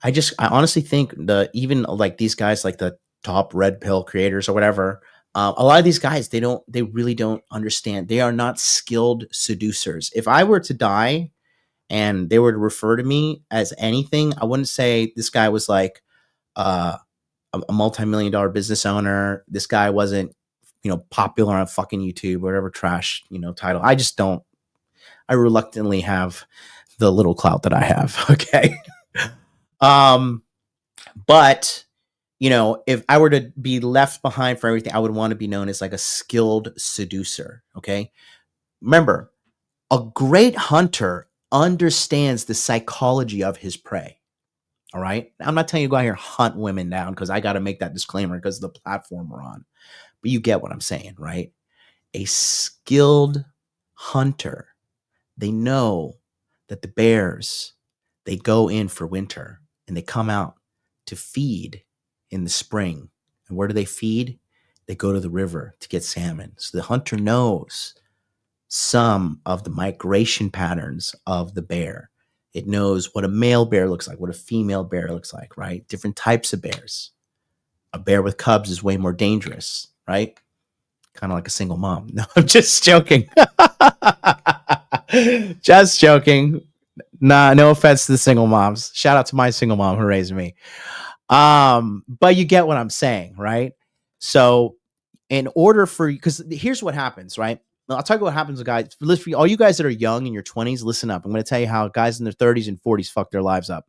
I honestly think even like these guys, like the top red pill creators or whatever, a lot of these guys, they really don't understand. They are not skilled seducers. If I were to die and they were to refer to me as anything, I wouldn't say this guy was like a multi-million-dollar business owner. This guy wasn't, popular on fucking YouTube or whatever trash, title. I reluctantly have the little clout that I have. Okay. But if I were to be left behind for everything, I would want to be known as like a skilled seducer. Okay. Remember, a great hunter understands the psychology of his prey. All right. I'm not telling you to go out here and hunt women down, because I got to make that disclaimer because of the platform we're on. But you get what I'm saying, right? A skilled hunter, they know that the bears, they go in for winter and they come out to feed in the spring. And where do they feed? They go to the river to get salmon. So the hunter knows some of the migration patterns of the bear. It knows what a male bear looks like, what a female bear looks like, right? Different types of bears. A bear with cubs is way more dangerous, right? Kind of like a single mom. No, I'm just joking. Just joking. Nah, no offense to the single moms. Shout out to my single mom who raised me. But you get what I'm saying, right? So in order for, because here's what happens, right? I'll talk about what happens with guys. For all you guys that are young in your 20s, listen up. I'm going to tell you how guys in their 30s and 40s fuck their lives up.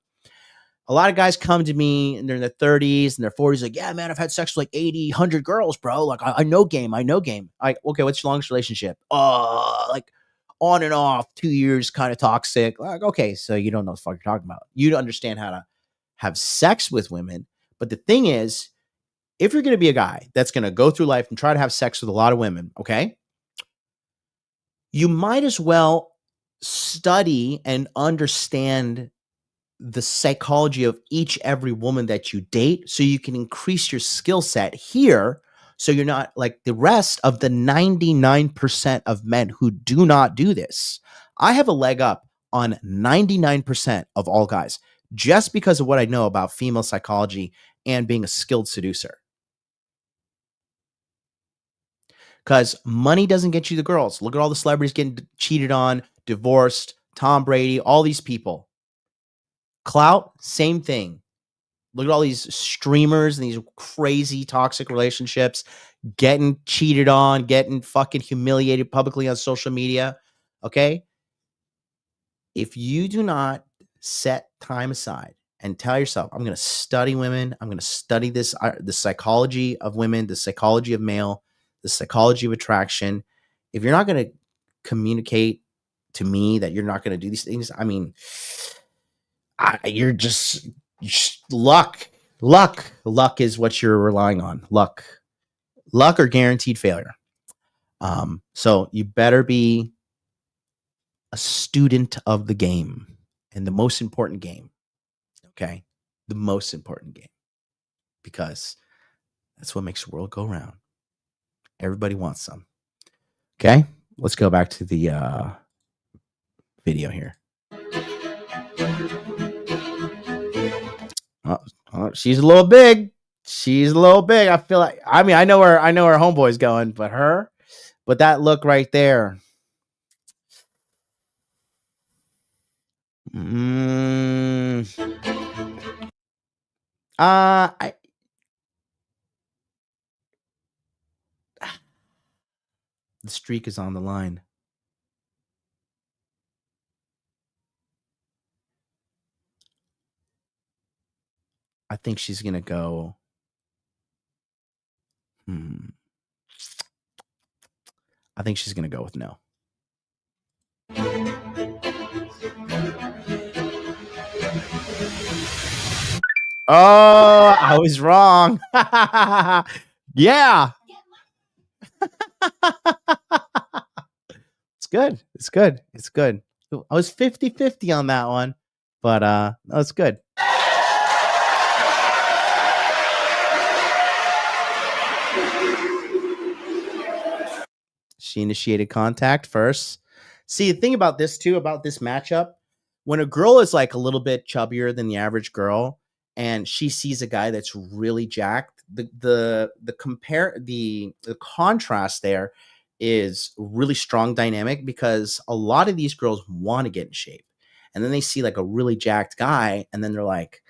A lot of guys come to me and they're in their 30s and their 40s, like, yeah, man, I've had sex with like 80, 100 girls, bro. Like, I know game. Like, okay, what's your longest relationship? Like on and off, 2 years, kind of toxic. Like, okay, so you don't know what the fuck you're talking about. You don't understand how to have sex with women. But the thing is, if you're going to be a guy that's going to go through life and try to have sex with a lot of women, okay, you might as well study and understand the psychology of every woman that you date, so you can increase your skill set here, so you're not like the rest of the 99% of men who do not do this. I have a leg up on 99% of all guys just because of what I know about female psychology and being a skilled seducer. Because money doesn't get you the girls. Look at all the celebrities getting cheated on, divorced, Tom Brady, all these people. Clout, same thing. Look at all these streamers and these crazy toxic relationships, getting cheated on, getting fucking humiliated publicly on social media. Okay? If you do not set time aside and tell yourself, I'm going to study women, I'm going to study this, the psychology of women, the psychology of male, the psychology of attraction. If you're not going to communicate to me that you're not going to do these things, I mean, you're just luck is what you're relying on. Luck or guaranteed failure. So you better be a student of the game, and the most important game. Okay. The most important game, because that's what makes the world go round. Everybody wants some. Okay. Let's go back to the video here. Oh, she's a little big. I feel like, I mean, I know where homeboy's going, but that look right there. The streak is on the line. I think she's going to go. I think she's going to go with no. Oh, I was wrong. Yeah. It's good. It's good. It's good. I was 50-50 on that one, but that's good. She initiated contact first. See, the thing about this too, about this matchup, when a girl is like a little bit chubbier than the average girl and she sees a guy that's really jacked, the contrast there is really strong dynamic, because a lot of these girls want to get in shape, and then they see like a really jacked guy and then they're like,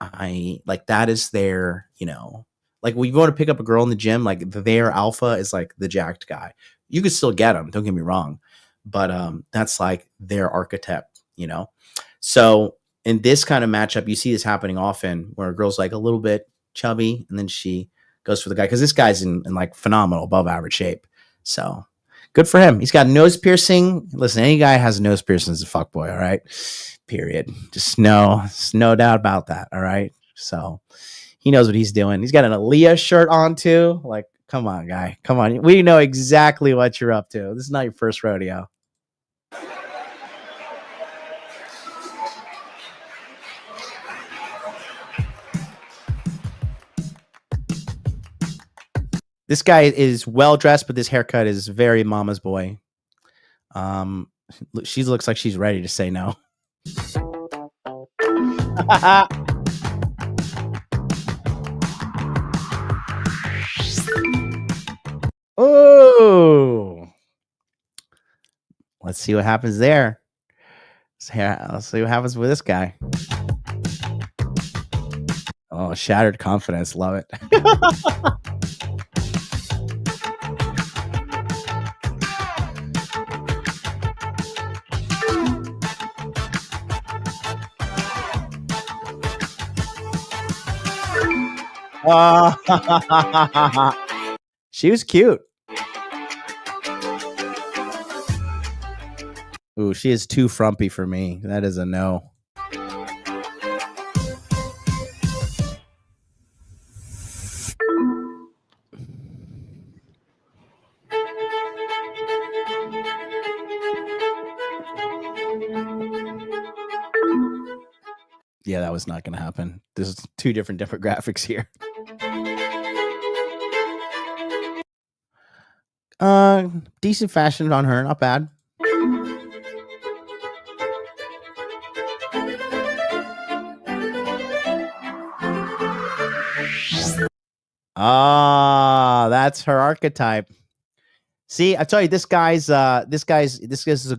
that is their, like when you go to pick up a girl in the gym, like their alpha is like the jacked guy. You could still get them, don't get me wrong, but that's like their archetype, So in this kind of matchup, you see this happening often, where a girl's like a little bit chubby and then she goes for the guy, because this guy's in like phenomenal above average shape. So good for him. He's got nose piercing. Listen, any guy has a nose piercing is a fuckboy, all right? Period. Just no doubt about that, all right? So he knows what he's doing. He's got an Aaliyah shirt on too. Like, come on, guy. Come on. We know exactly what you're up to. This is not your first rodeo. This guy is well dressed, but this haircut is very mama's boy. She looks like she's ready to say no. Oh, let's see what happens there. Let's see what happens with this guy. Oh, shattered confidence. Love it. She was cute. Ooh, she is too frumpy for me. That is a no. Yeah, that was not going to happen. There's two different demographics here. Decent fashion on her, not bad. That's her archetype. See, I tell you, this guy is a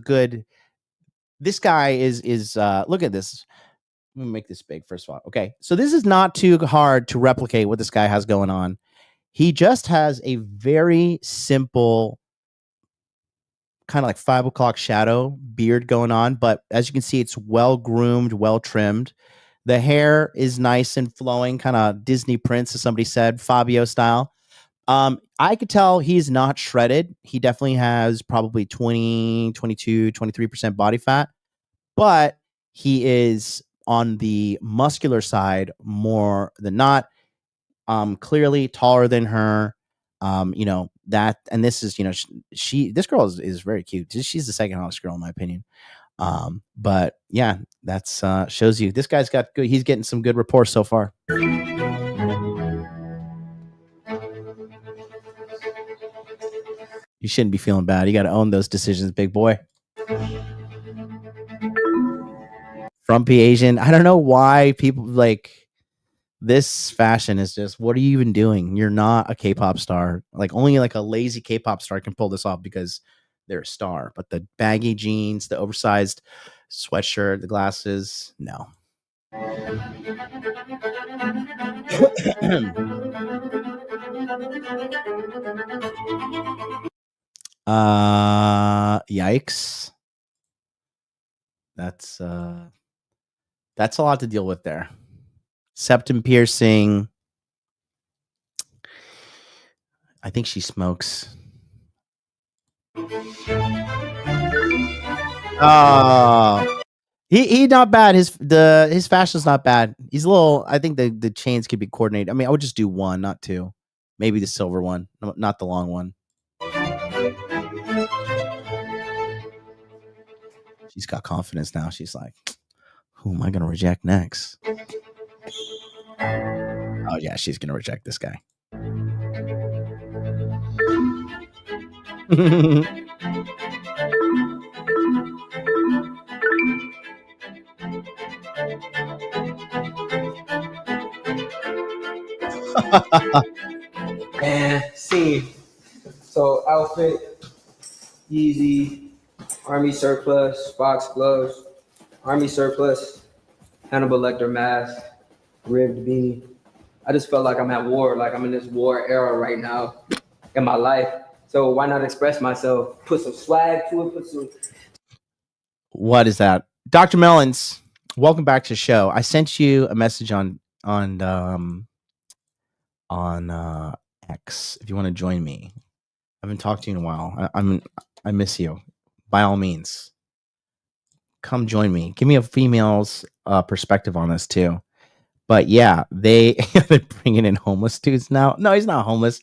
good. This guy is look at this. Let me make this big first of all. Okay, so this is not too hard to replicate what this guy has going on. He just has a very simple kind of like 5 o'clock shadow beard going on, but as you can see, it's well groomed, well trimmed. The hair is nice and flowing, kind of Disney Prince, as somebody said, Fabio style. I could tell he's not shredded. He definitely has probably 20, 22, 23% body fat, but he is on the muscular side more than not. Clearly taller than her. That, and this is, this girl is very cute. She's the second hottest girl in my opinion. But yeah, that's shows you this guy's got good. He's getting some good rapport so far. You shouldn't be feeling bad. You got to own those decisions, big boy. Frumpy Asian. I don't know why people like this fashion is just, what are you even doing? You're not a K-pop star. Like only like a lazy K-pop star can pull this off because they're a star. But the baggy jeans, the oversized sweatshirt, the glasses, no. Yikes. That's a lot to deal with there. Septum piercing. I think she smokes. Oh, He not bad. His fashion's not bad. He's a little. I think the chains could be coordinated. I mean, I would just do one, not two. Maybe the silver one, not the long one. She's got confidence now. She's like, who am I gonna reject next? Oh yeah, she's gonna reject this guy.
And scene. So outfit, Yeezy, Army surplus, box gloves, Army surplus, Hannibal Lecter mask, ribbed beanie. I just felt like I'm at war, like I'm in this war era right now in my life. So why not express myself? Put some swag to it, put some... What
is that? Dr. Melons, welcome back to the show. I sent you a message on X if you want to join me. I haven't talked to you in a while. I miss you. By all means, come join me. Give me a female's perspective on this too. But yeah, they're bringing in homeless dudes now. No, he's not homeless.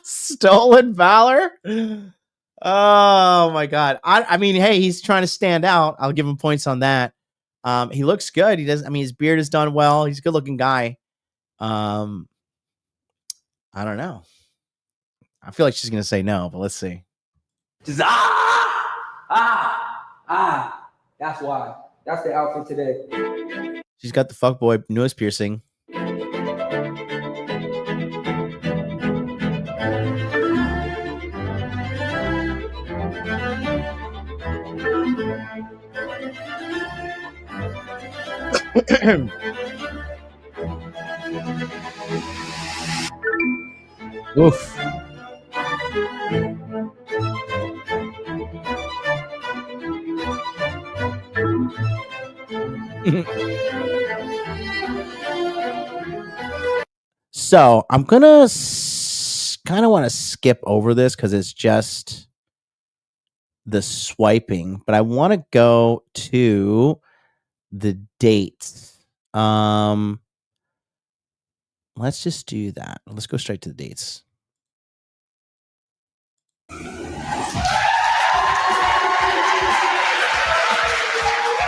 Stolen valor. Oh my god. I mean, hey, he's trying to stand out. I'll give him points on that. He looks good. He does. I mean, his beard is done well. He's a good looking guy. I don't know. I feel like she's gonna say no, but let's see.
Just That's why. That's the outfit today.
She's got the fuckboy nose piercing. Oof. So I'm gonna kind of want to skip over this because it's just the swiping, but I want to go to the dates. Let's just do that. Let's go straight to the dates.
All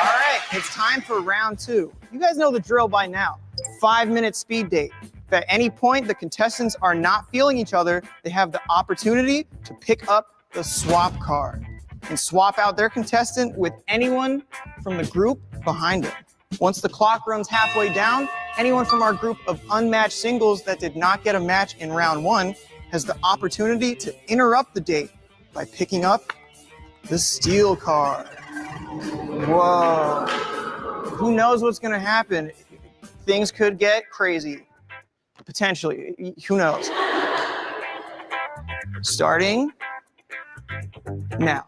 right, it's time for round 2. You guys know the drill by now. 5-minute speed date. If at any point the contestants are not feeling each other, they have the opportunity to pick up the swap card and swap out their contestant with anyone from the group behind them. Once the clock runs halfway down, anyone from our group of unmatched singles that did not get a match in round 1 has the opportunity to interrupt the date by picking up the steal card. Whoa. Who knows what's going to happen? Things could get crazy. Potentially. Who knows? Starting now.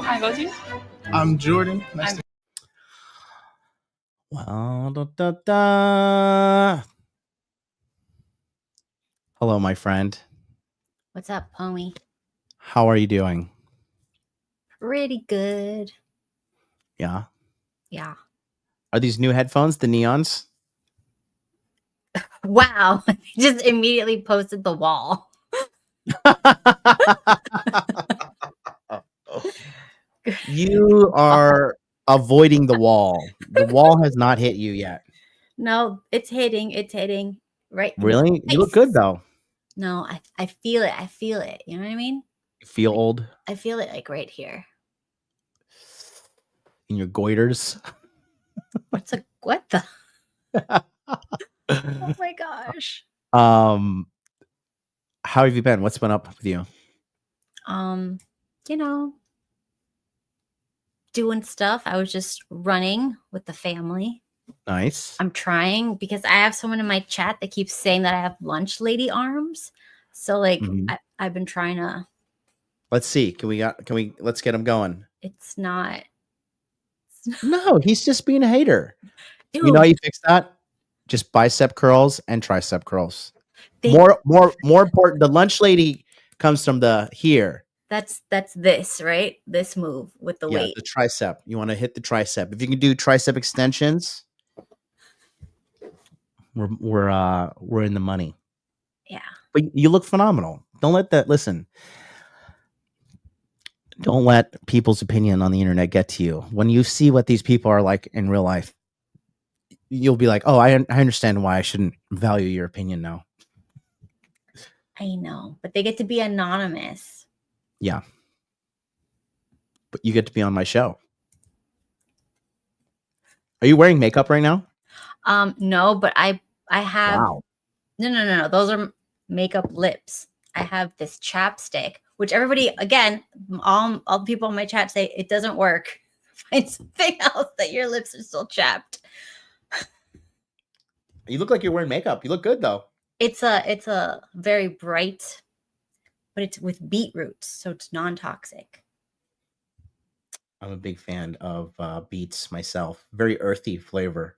Hi, go to.
I'm Jordan.
Well, hello, my friend.
What's up, homie?
How are you doing?
Pretty good.
Yeah.
Yeah.
Are these new headphones, the neons?
Wow. Just immediately posted the wall.
You are avoiding the wall. The wall has not hit you yet.
No, it's hitting. It's hitting. Right.
Really? You look good though.
No, I feel it. I feel it. You know what I mean?
You feel old?
I feel it like right here.
In your goiters?
What the? Oh my gosh.
How have you been? What's been up with you?
You know, doing stuff. I was just running with the family.
Nice.
I'm trying because I have someone in my chat that keeps saying that I have lunch lady arms. So like I've been trying to.
Let's see. Let's get him going.
It's not.
No, he's just being a hater.
Dude.
You know how you fix that? just bicep curls and tricep curls. More important. The lunch lady comes from the here.
That's this, right? This move with the weight.
The tricep. You want to hit the tricep. If you can do tricep extensions, we're in the money.
Yeah.
But you look phenomenal. Don't let that listen. Don't let people's opinion on the internet get to you. When you see what these people are like in real life, you'll be like, oh, I understand why I shouldn't value your opinion now.
I know, but they get to be anonymous.
Yeah. But you get to be on my show. Are you wearing makeup right now?
No, but I have.
Wow.
No. Those are makeup lips. I have this chapstick, which everybody, again, all the people in my chat say it doesn't work. Find something else that your lips are still chapped.
You look like you're wearing makeup. You look good though.
It's a very bright, but it's with beetroot, so it's non-toxic.
I'm a big fan of beets myself. Very earthy flavor.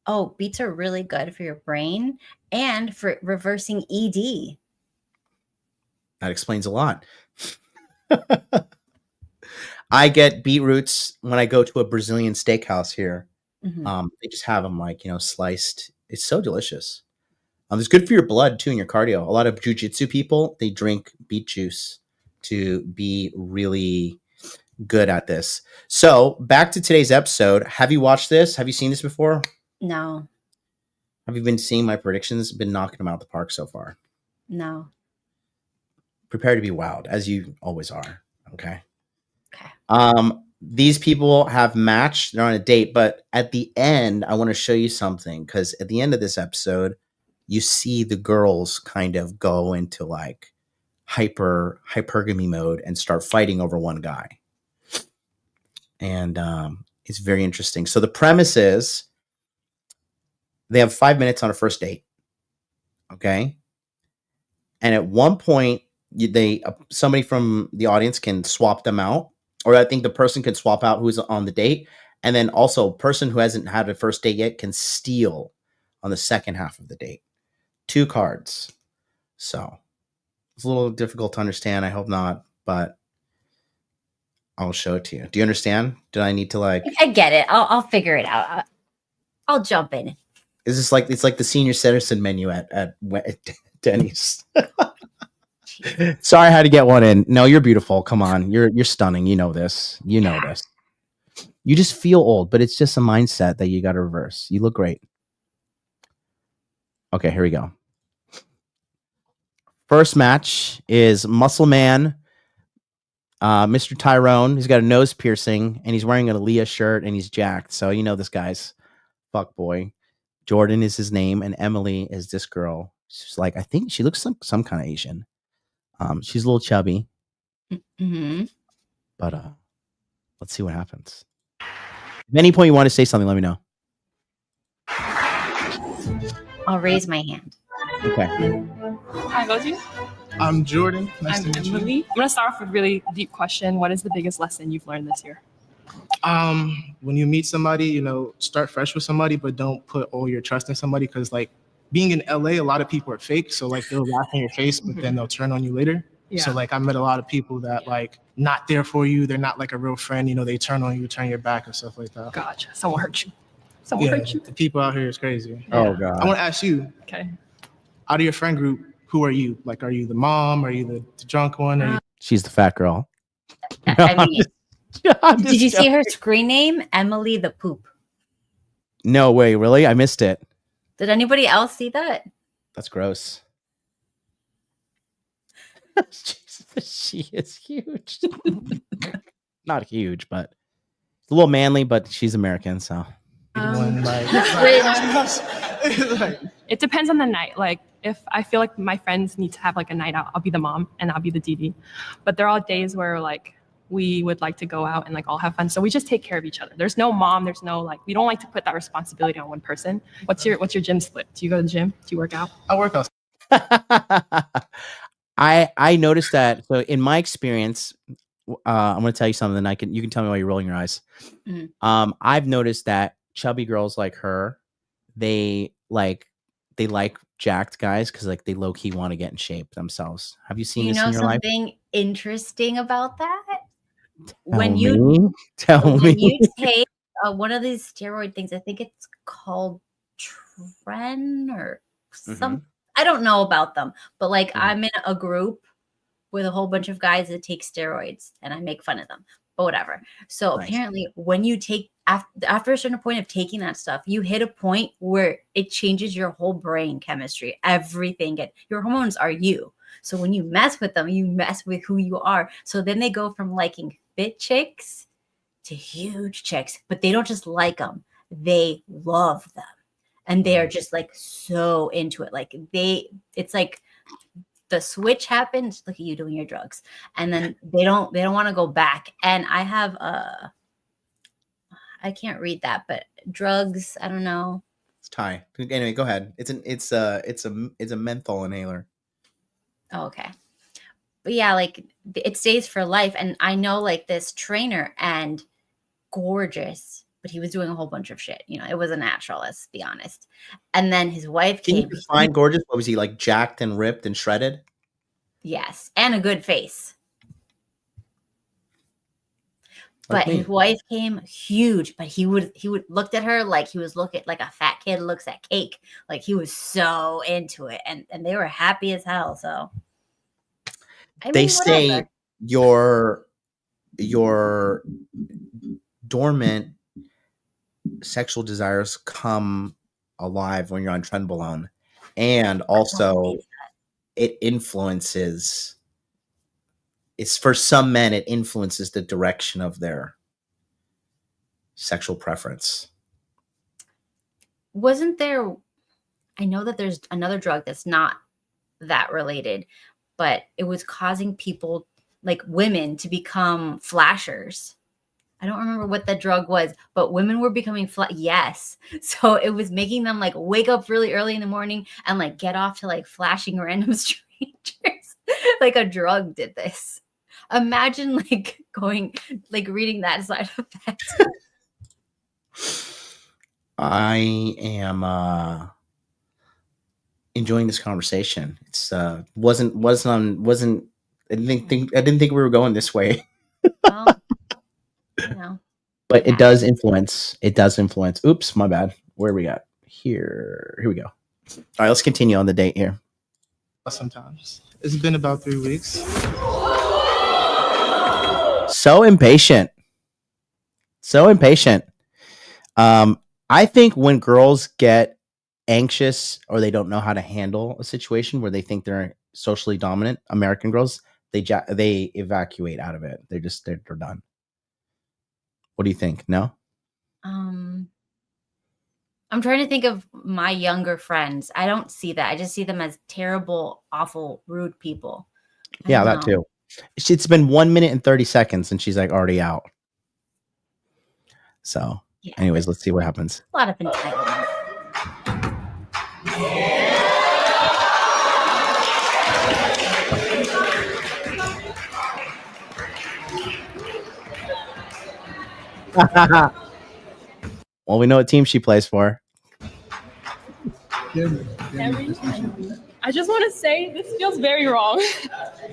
Oh, beets are really good for your brain and for reversing ED.
That explains a lot. I get beetroots when I go to a Brazilian steakhouse here.
Mm-hmm.
They just have them sliced. It's so delicious. It's good for your blood too and your cardio. A lot of jiu-jitsu people, they drink beet juice to be really good at this. So back to today's episode. Have you watched this? Have you seen this before?
No.
Have you been seeing my predictions? Been knocking them out the park so far?
No.
Prepare to be wowed, as you always are. Okay. These people have matched. They're on a date, but at the end, I want to show you something, because at the end of this episode, you see the girls kind of go into like hypergamy mode and start fighting over one guy. And it's very interesting. So the premise is they have 5 minutes on a first date. Okay. And at one point, somebody from the audience can swap them out, or I think the person can swap out who's on the date. And then also a person who hasn't had a first date yet can steal on the second half of the date. 2 cards. So it's a little difficult to understand. I hope not, but I'll show it to you. Do you understand? Did I need to
I get it. I'll figure it out. I'll jump in.
Is this like, it's like the senior citizen menu at Denny's? Sorry, I had to get one in. No, you're beautiful. Come on. You're stunning. You know this. You know this. You just feel old, but it's just a mindset that you got to reverse. You look great. Okay, here we go. First match is Muscle Man, Mr. Tyrone. He's got a nose piercing, and he's wearing an Aaliyah shirt, and he's jacked. So you know this guy's fuck boy. Jordan is his name, and Emily is this girl. She's like, I think she looks like some kind of Asian. She's a little chubby.
Mm-hmm.
But let's see what happens. At any point you want to say something, let me know.
I'll raise my hand.
Okay.
Hi, Goji.
I'm Jordan. Nice
I'm
to meet you.
Emily. I'm going to start off with a really deep question. What is the biggest lesson you've learned this year?
When you meet somebody, start fresh with somebody, but don't put all your trust in somebody, because like being in LA, a lot of people are fake. So like they'll laugh in your face, but then they'll turn on you later.
Yeah.
So like I met a lot of people that like not there for you. They're not like a real friend. They turn on you, turn your back and stuff like that.
Gotcha. Someone hurt you. Someone hurt you.
The people out here is crazy.
Oh God.
I want to ask you.
Okay.
Out of your friend group, who are you? Like, are you the mom? Are you the drunk one? Are you...
She's the fat girl.
I mean, did you see her screen name? Emily the Poop.
No way, really? I missed it.
Did anybody else see that?
That's gross. She is huge. Not huge, but a little manly, but she's American, so.
It depends on the night. Like, if I feel like my friends need to have like a night out, I'll be the mom and I'll be the DD. But there are days where like we would like to go out and like all have fun. So we just take care of each other. There's no mom. There's no like, we don't like to put that responsibility on one person. What's your gym split? Do you go to the gym? Do you work out?
I work out.
I noticed that. So in my experience, I'm going to tell you something. You can tell me while you're rolling your eyes.
Mm-hmm.
I've noticed that chubby girls like her, they like jacked guys because like they low key want to get in shape themselves. Have you seen
You
this
know
in your life?
something interesting about that?
When you
take one of these steroid things, I think it's called Tren or some. I don't know about them, but like I'm in a group with a whole bunch of guys that take steroids, and I make fun of them. But whatever. So apparently, when you take after a certain point of taking that stuff, you hit a point where it changes your whole brain chemistry. Everything. Your hormones are you. So when you mess with them, you mess with who you are. So then they go from liking fit chicks to huge chicks, but they don't just like them. They love them. And they are just like so into it. Like it's like the switch happens. Look at you doing your drugs. And then they don't want to go back. And I have I can't read that, but drugs, I don't know.
It's Thai. Anyway, go ahead. It's a menthol inhaler.
Oh, okay. But yeah, like it stays for life. And I know like this trainer and gorgeous, but he was doing a whole bunch of shit. You know, it wasn't natural, let's be honest. And then his wife came.
Can you define gorgeous? What was he like, jacked and ripped and shredded?
Yes, and a good face. But his wife came huge, but he would looked at her like he was looking like a fat kid looks at cake. Like he was so into it, and they were happy as hell. So
they say your dormant sexual desires come alive when you're on trenbolone, and also it influences. It's for some men, it influences the direction of their sexual preference.
Wasn't there? I know that there's another drug that's not that related, but it was causing people like women to become flashers. I don't remember what that drug was, but women were becoming yes. So it was making them like wake up really early in the morning and like get off to like flashing random strangers. Like a drug did this. Imagine like reading that side effect.
I am enjoying this conversation. It's wasn't I didn't think we were going this way.
Well, you know.
But it does influence. It does influence. Oops, my bad. Where we got? Here we go. All right, let's continue on the date here.
Sometimes. It's been about 3 weeks.
So impatient. I think when girls get anxious or they don't know how to handle a situation where they think they're socially dominant, American girls, they evacuate out of it. They're done. What do you think? No?
I'm trying to think of my younger friends. I don't see that. I just see them as terrible, awful, rude people.
Yeah, that too. It's been 1 minute and 30 seconds and she's like already out. So anyways, let's see what happens.
A lot of entitlement.
Well, we know what team she plays for.
I just want to say this feels very wrong.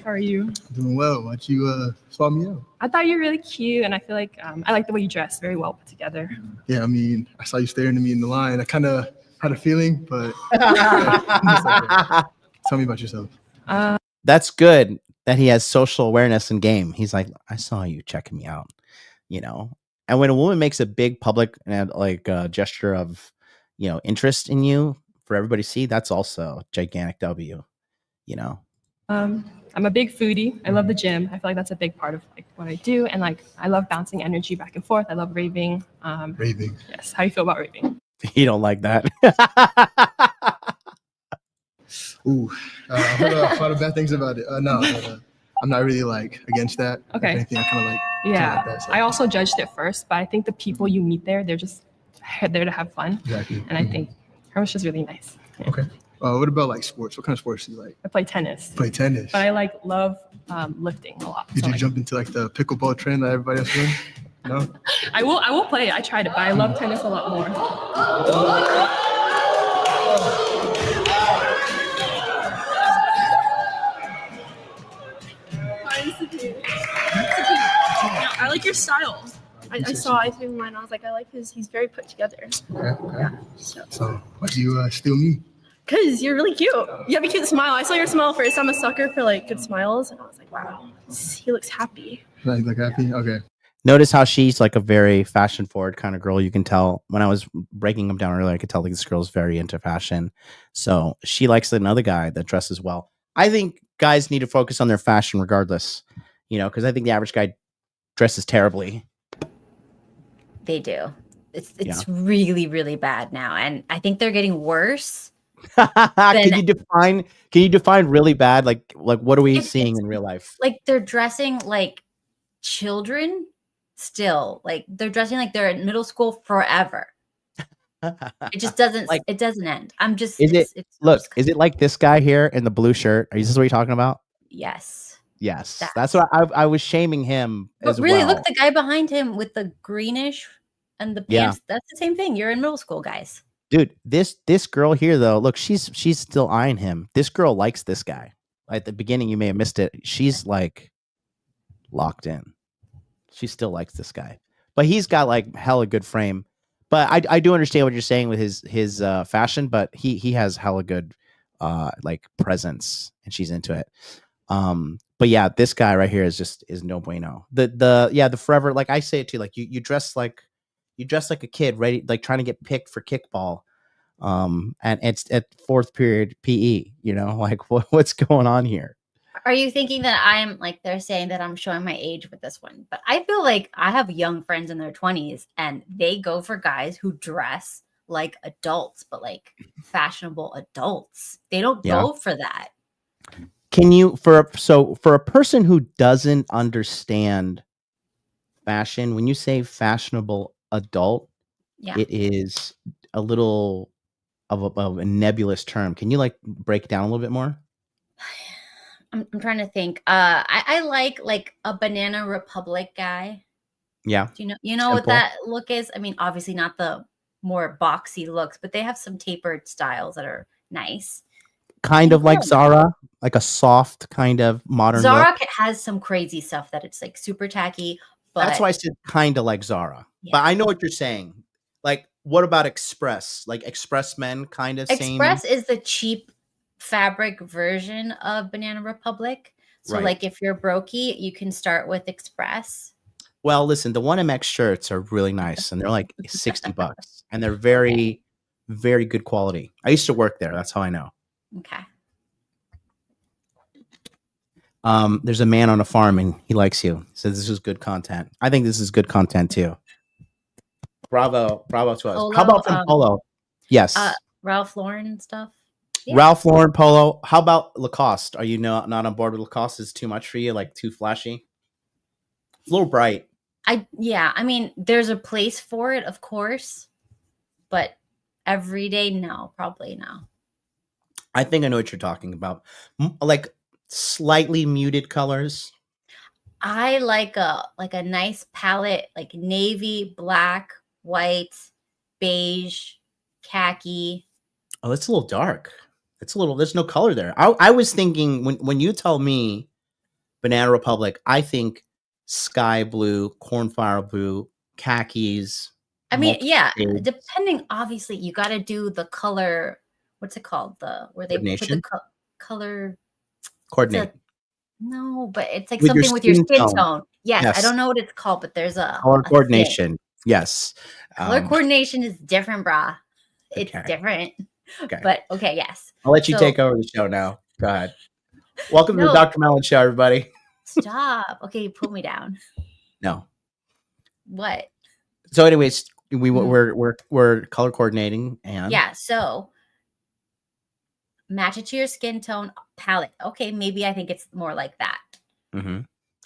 How are you?
Doing well. Why don't you swap me out?
I thought you were really cute, and I feel like I like the way you dress. Very well put together.
Yeah, I mean, I saw you staring at me in the line. I kind of had a feeling, but tell me about yourself.
That's good that he has social awareness in game. He's like, I saw you checking me out, you know. And when a woman makes a big public and gesture of, you know, interest in you for everybody to see, that's also a gigantic W, you know.
I'm a big foodie. I love the gym. I feel like that's a big part of like what I do, and like I love bouncing energy back and forth. I love raving.
Raving.
Yes. How do you feel about raving?
You don't like that.
Ooh, I've heard a lot of bad things about it. No, I'm not really like against that.
Okay.
If anything, I kind of like.
Yeah.
Like that, so.
I also judged it first, but I think the people you meet there, they're just there to have fun.
Exactly.
And I think her was just really nice. Yeah.
Okay. What about like sports? What kind of sports do you like?
I play tennis.
Play tennis.
But I love lifting a lot.
Did you jump into like the pickleball trend that everybody else doing? No.
I will play. I tried it, but I love tennis a lot more.
I like your style. I saw it through mine. I was like, I like his. He's very put together.
Okay.
Yeah.
So why do you steal me?
Cause you're really cute. You have a cute smile. I saw your smile first. I'm a sucker for like good smiles, and I was like, wow, he looks happy.
Like happy? Okay.
Notice how she's like a very fashion forward kind of girl. You can tell when I was breaking them down earlier, I could tell like this girl's very into fashion. So she likes another guy that dresses well. I think guys need to focus on their fashion regardless, you know, because I think the average guy dresses terribly.
They do. It's really, really bad now. And I think they're getting worse.
Can you define really bad? Like what are we seeing in real life?
Like they're dressing like children still. Like they're dressing like they're in middle school forever. It just doesn't like it doesn't end. I'm just
is it like this guy here in the blue shirt? Is this what you're talking about?
Yes.
Yes. That's what I was shaming him as
really,
well.
look, the guy behind him with the greenish and the pants, that's the same thing. You're in middle school, guys.
Dude, this girl here though, look, she's still eyeing him. This girl likes this guy. At the beginning, you may have missed it. She's like locked in. She still likes this guy, but he's got like hella good frame. But I do understand what you're saying with his fashion, but he has hella good like presence, and she's into it. But yeah, this guy right here is no bueno. The forever, like I say it too, like you dress like a kid ready, like trying to get picked for kickball. And it's at fourth period PE, you know, like what's going on here?
Are you thinking that I'm like, they're saying that I'm showing my age with this one, but I feel like I have young friends in their 20s and they go for guys who dress like adults, but like fashionable adults. They don't go for that.
Can you, for a person who doesn't understand fashion, when you say fashionable adult, it is a little of a nebulous term. Can you like break it down a little bit more?
I'm trying to think. I like a Banana Republic guy.
Yeah.
Do you know what that look is? I mean, obviously not the more boxy looks, but they have some tapered styles that are nice.
Kind of like Zara, like a soft kind of modern
Zara
look.
has some crazy stuff that it's like super tacky. But
That's why I said kind of like Zara.
Yeah.
But I know what you're saying. Like, what about Express? Like Express Men kind of same.
Express is the cheap fabric version of Banana Republic. So
Right.
like if you're brokey, you can start with Express.
Well, listen, the 1MX shirts are really nice and they're like $60 and they're very, very good quality. I used to work there. That's how I know.
Okay.
There's a man on a farm and he likes you. So this is good content. I think this is good content too. Bravo to us.
Polo,
How about from Polo? Yes.
Ralph Lauren stuff. Yeah.
Ralph Lauren Polo. How about Lacoste? Are you not on board with Lacoste? Is it too much for you? Like too flashy? It's a little bright.
I mean, there's a place for it, of course, but every day, no, probably no.
I think I know what you're talking about. Like slightly muted colors.
I like a nice palette, like navy, black, white, beige, khaki.
Oh, it's a little dark. There's no color there. I was thinking when you tell me Banana Republic, I think sky blue, cornflower blue, khakis.
I mean, yeah, depending, obviously, you got to do the color. What's it called? Where they put the color
coordinate.
No, but it's like
With your
something with your
skin
skin
tone.
tone. Yes, I
Yes.
don't know what it's called, but there's a
Color
thing.
coordination. Yes.
Color coordination is different, brah. It's
Okay.
different.
Okay.
But okay, yes.
I'll let you
So-
take over the show now. Go ahead. Welcome to the
No.
Dr. Melons show, everybody.
Stop. Okay, you put me down.
No.
What?
So, anyways, we're color coordinating and
Yeah, so match it to your skin tone palette. Okay, maybe I think it's more like that.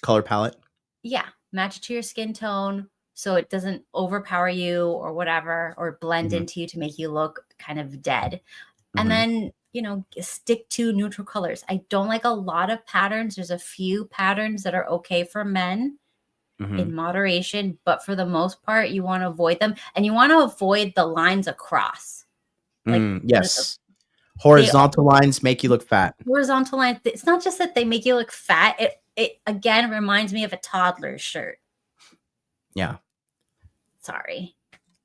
color palette.
Yeah, match it to your skin tone so it doesn't overpower you or whatever, or blend into you to make you look kind of dead. And then, stick to neutral colors. I don't like a lot of patterns. There's a few patterns that are okay for men in moderation, but for the most part, you want to avoid them, and you want to avoid the lines across.
Yes. Horizontal lines make you look fat.
Horizontal lines. It's not just that they make you look fat. It again reminds me of a toddler's shirt.
Yeah.
Sorry.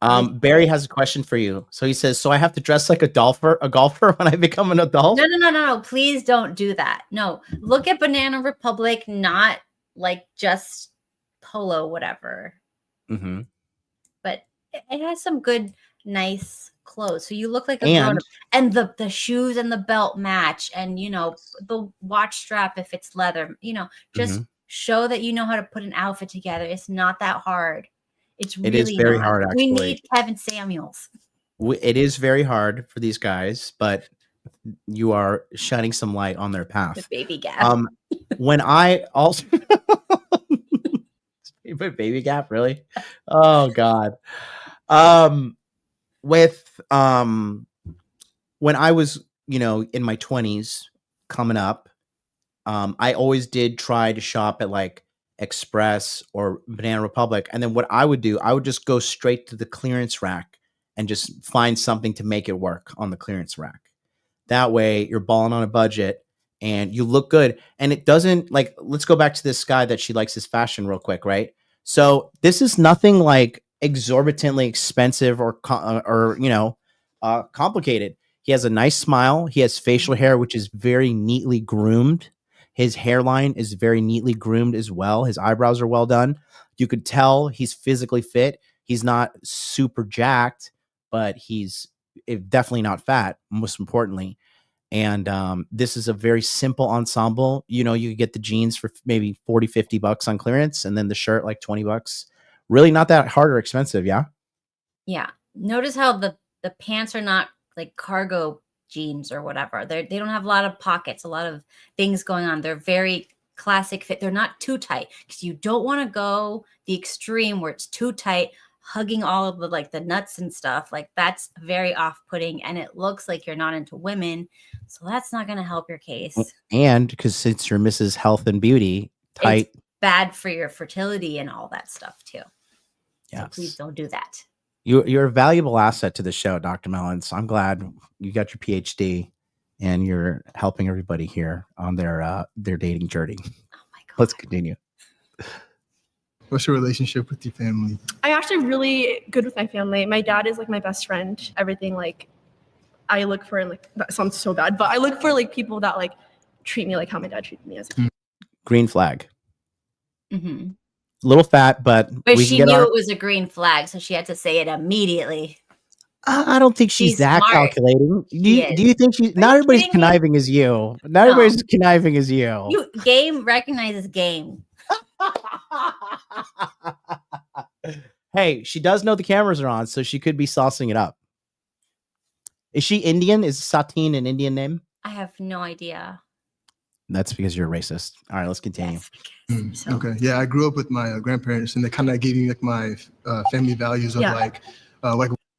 Barry has a question for you. So he says, so I have to dress like a golfer when I become an adult?
No. Please don't do that. No. Look at Banana Republic, not like just polo, whatever.
Mm-hmm.
But it has some good, nice clothes. So you look like a grown-up. And the shoes and the belt match, and the watch strap if it's leather. Just show that you know how to put an outfit together. It's not that hard. It is
very hard, actually.
We need Kevin Samuels.
It is very hard for these guys, but you are shining some light on their path.
The baby gap.
When I also baby gap, really? Oh God. When I was, in my 20s coming up, I always did try to shop at like Express or Banana Republic. And then what I would do, I would just go straight to the clearance rack and just find something to make it work on the clearance rack. That way you're balling on a budget and you look good. And it doesn't let's go back to this guy that she likes his fashion real quick, right? So this is nothing like exorbitantly expensive or complicated. He has a nice smile. He has facial hair, which is very neatly groomed. His hairline is very neatly groomed as well. His eyebrows are well done. You could tell he's physically fit. He's not super jacked, but he's definitely not fat, most importantly. And this is a very simple ensemble. You could get the jeans for maybe $40-$50 on clearance, and then the shirt like $20. Really not that hard or expensive, yeah?
Yeah. Notice how the pants are not like cargo jeans or whatever. They don't have a lot of pockets, a lot of things going on. They're very classic fit. They're not too tight because you don't want to go the extreme where it's too tight, hugging all of the nuts and stuff. Like that's very off-putting, and it looks like you're not into women. So that's not going to help your case. And
because since you're Mrs. Health and Beauty, tight.
It's bad for your fertility and all that stuff too.
Yes.
So please don't do that.
You're a valuable asset to the show, Dr. Melons. I'm glad you got your PhD and you're helping everybody here on their dating journey. Oh my God. Let's continue.
What's your relationship with your family?
I'm actually really good with my family. My dad is like my best friend. Everything I look for, and that sounds so bad, but I look for people that treat me like how my dad treated me as a kid.
Green flag.
Mm-hmm.
Little fat, but
she knew it was a green flag, so she had to say it immediately.
I don't think she's that smart. Calculating. Do you think she? Not everybody's conniving as you. Not everybody's conniving as you.
Game recognizes game.
Hey, she does know the cameras are on, so she could be saucing it up. Is she Indian? Is Satine an Indian name?
I have no idea.
That's because you're a racist. All right, let's continue.
Yes,
okay. Yeah, I grew up with my grandparents, and they kind of gave me my family values of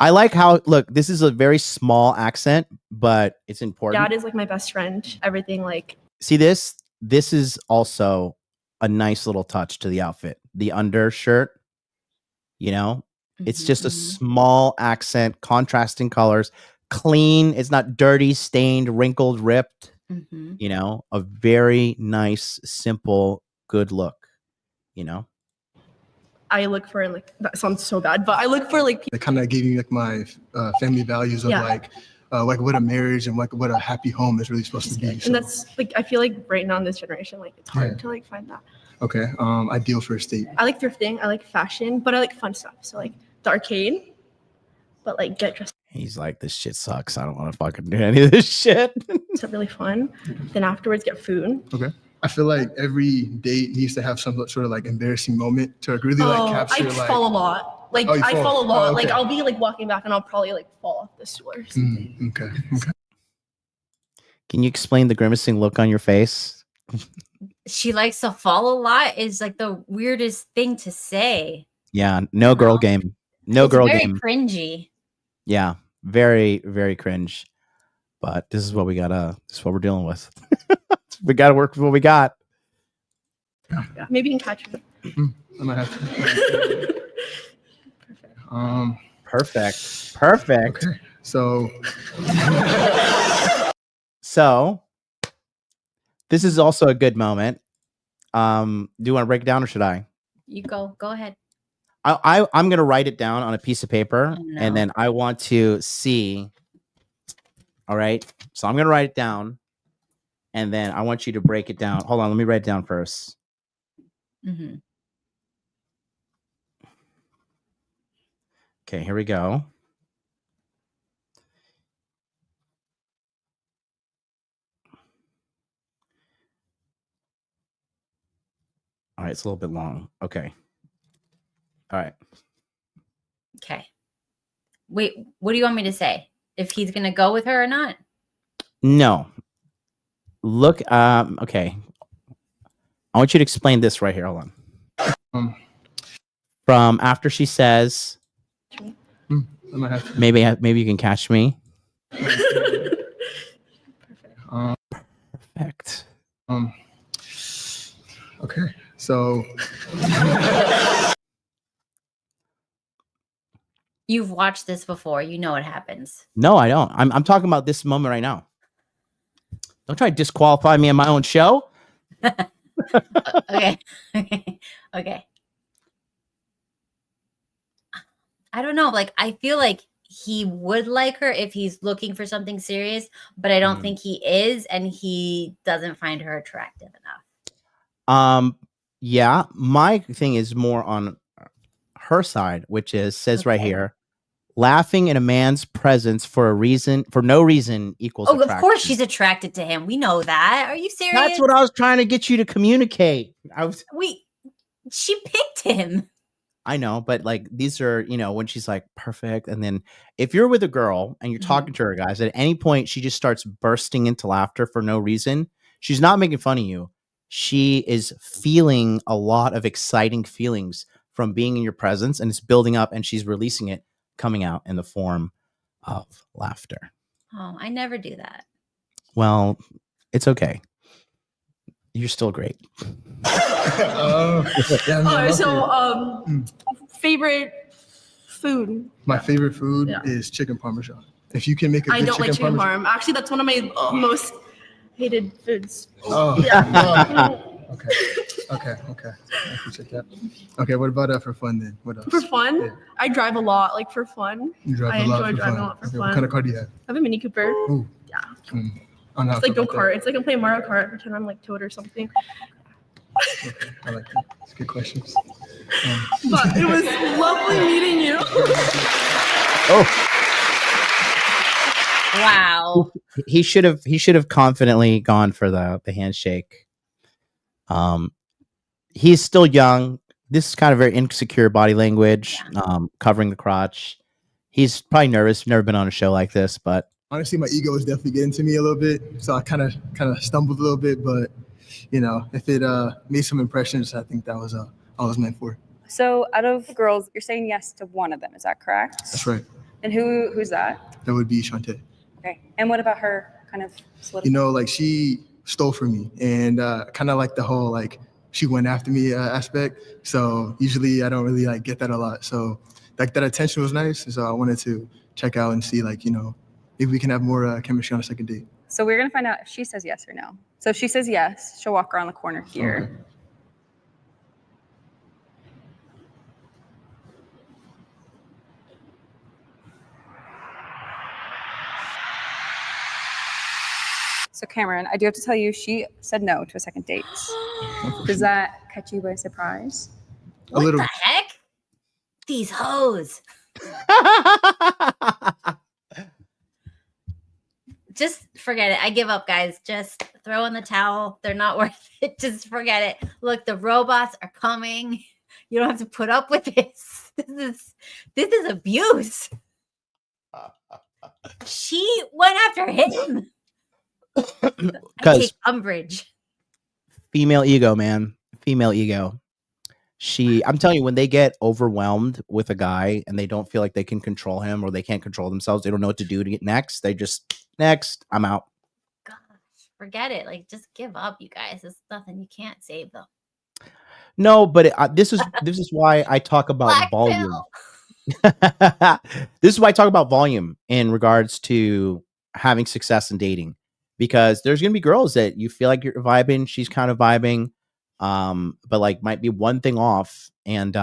I like how, look, this is a very small accent, but it's important.
Dad is my best friend. Everything
See this? This is also a nice little touch to the outfit. The undershirt, it's just a small accent, contrasting colors, clean. It's not dirty, stained, wrinkled, ripped. A very nice, simple, good look.
I look for, that sounds so bad, but I look for people.
They kind of gave me my family values of what a marriage and what a happy home is really supposed to be.
And that's I feel right now in this generation, it's hard to find that.
Okay. Ideal for a date.
I like thrifting. I like fashion, but I like fun stuff. So the arcade, but get dressed.
He's like, this shit sucks. I don't want to fucking do any of this shit.
It's really fun. Then afterwards, get food.
Okay. I feel like every date needs to have some sort of embarrassing moment to really capture.
I fall a lot. I fall a lot. Oh, okay. I'll be walking back and I'll probably fall off the stool or something.
Okay.
Can you explain the grimacing look on your face?
She likes to fall a lot is the weirdest thing to say.
Yeah. No girl game. No girl game.
Very cringy.
Yeah. Very, very cringe. But this is what this is what we're dealing with. We got to work with what we got.
Yeah. Maybe you can catch me.
I might have to.
Perfect.
Okay. So
So this is also a good moment. Do you want to break it down or should I?
You go ahead.
I'm gonna write it down on a piece of paper
no.
and then I want to see. All right. So I'm gonna write it down and then I want you to break it down. Hold on, let me write it down first.
Mm-hmm.
Okay, here we go. All right, it's a little bit long. Okay. All right.
Okay. Wait, what do you want me to say? If he's gonna go with her or not?
No. Look, okay. I want you to explain this right here. Hold on. From after she says, maybe you can catch me. Perfect.
Okay. So
You've watched this before. You know what happens.
No, I don't. I'm talking about this moment right now. Don't try to disqualify me on my own show.
Okay. Okay. I don't know. Like, I feel like he would like her if he's looking for something serious, but I don't think he is, and he doesn't find her attractive enough.
Yeah, my thing is more on her side, which says right here, laughing in a man's presence for no reason equals attraction.
Of course she's attracted to him. We know that. Are you serious?
That's what I was trying to get you to communicate.
She picked him.
I know, but like these are, when she's like perfect. And then if you're with a girl and you're talking to her, guys, at any point she just starts bursting into laughter for no reason. She's not making fun of you. She is feeling a lot of exciting feelings from being in your presence, and it's building up and she's releasing it, coming out in the form of laughter.
Oh, I never do that.
Well, it's okay. You're still great.
Favorite food?
My favorite food is chicken parmesan. If you can make a good
I don't like chicken parm. Actually, that's one of my most hated foods.
Oh,
yeah.
Okay. I appreciate that. Okay, what about for fun then? What else?
For fun?
Yeah.
I drive a lot, like for fun.
You drive
I
a lot
enjoy
for
driving
fun.
a lot for
Okay,
fun.
what kind of car do you have?
I have a Mini Cooper.
Ooh.
Yeah.
I'm
It's like go-kart. It's like I'm playing Mario Kart, pretend I'm like Toad or something.
Okay, I like that. It's good questions.
But it was lovely meeting you.
Wow.
He should have confidently gone for the handshake. He's still young. This is kind of very insecure body language, covering the crotch. He's probably nervous, never been on a show like this, but
Honestly, my ego is definitely getting to me a little bit, so I kind of stumbled a little bit, but if it made some impressions, I think that was all I was meant for.
So out of girls, you're saying yes to one of them, is that correct?
That's right.
And who's that?
That would be Shantae.
Okay. And what about her kind of
She stole from me, and kind of like the whole like she went after me aspect. So usually I don't really get that a lot. So like that attention was nice, and so I wanted to check out and see if we can have more chemistry on a second date.
So we're gonna find out if she says yes or no. So if she says yes, she'll walk around the corner here.
Okay.
So Cameron, I do have to tell you, she said no to a second date. Does that catch you by surprise?
What the heck? These hoes. Just forget it. I give up, guys. Just throw in the towel. They're not worth it. Just forget it. Look, the robots are coming. You don't have to put up with this. This is abuse. She went after him. I take umbrage.
Female ego, man. Female ego. I'm telling you, when they get overwhelmed with a guy and they don't feel like they can control him or they can't control themselves, they don't know what to do to get next. They just, next, I'm out.
Gosh, forget it. Just give up, you guys. There's nothing. You can't save them.
No, but this is why I talk about
Black
volume.
pill.
This is why I talk about volume in regards to having success in dating, because there's going to be girls that you feel like you're vibing. She's kind of vibing, but like might be one thing off. And,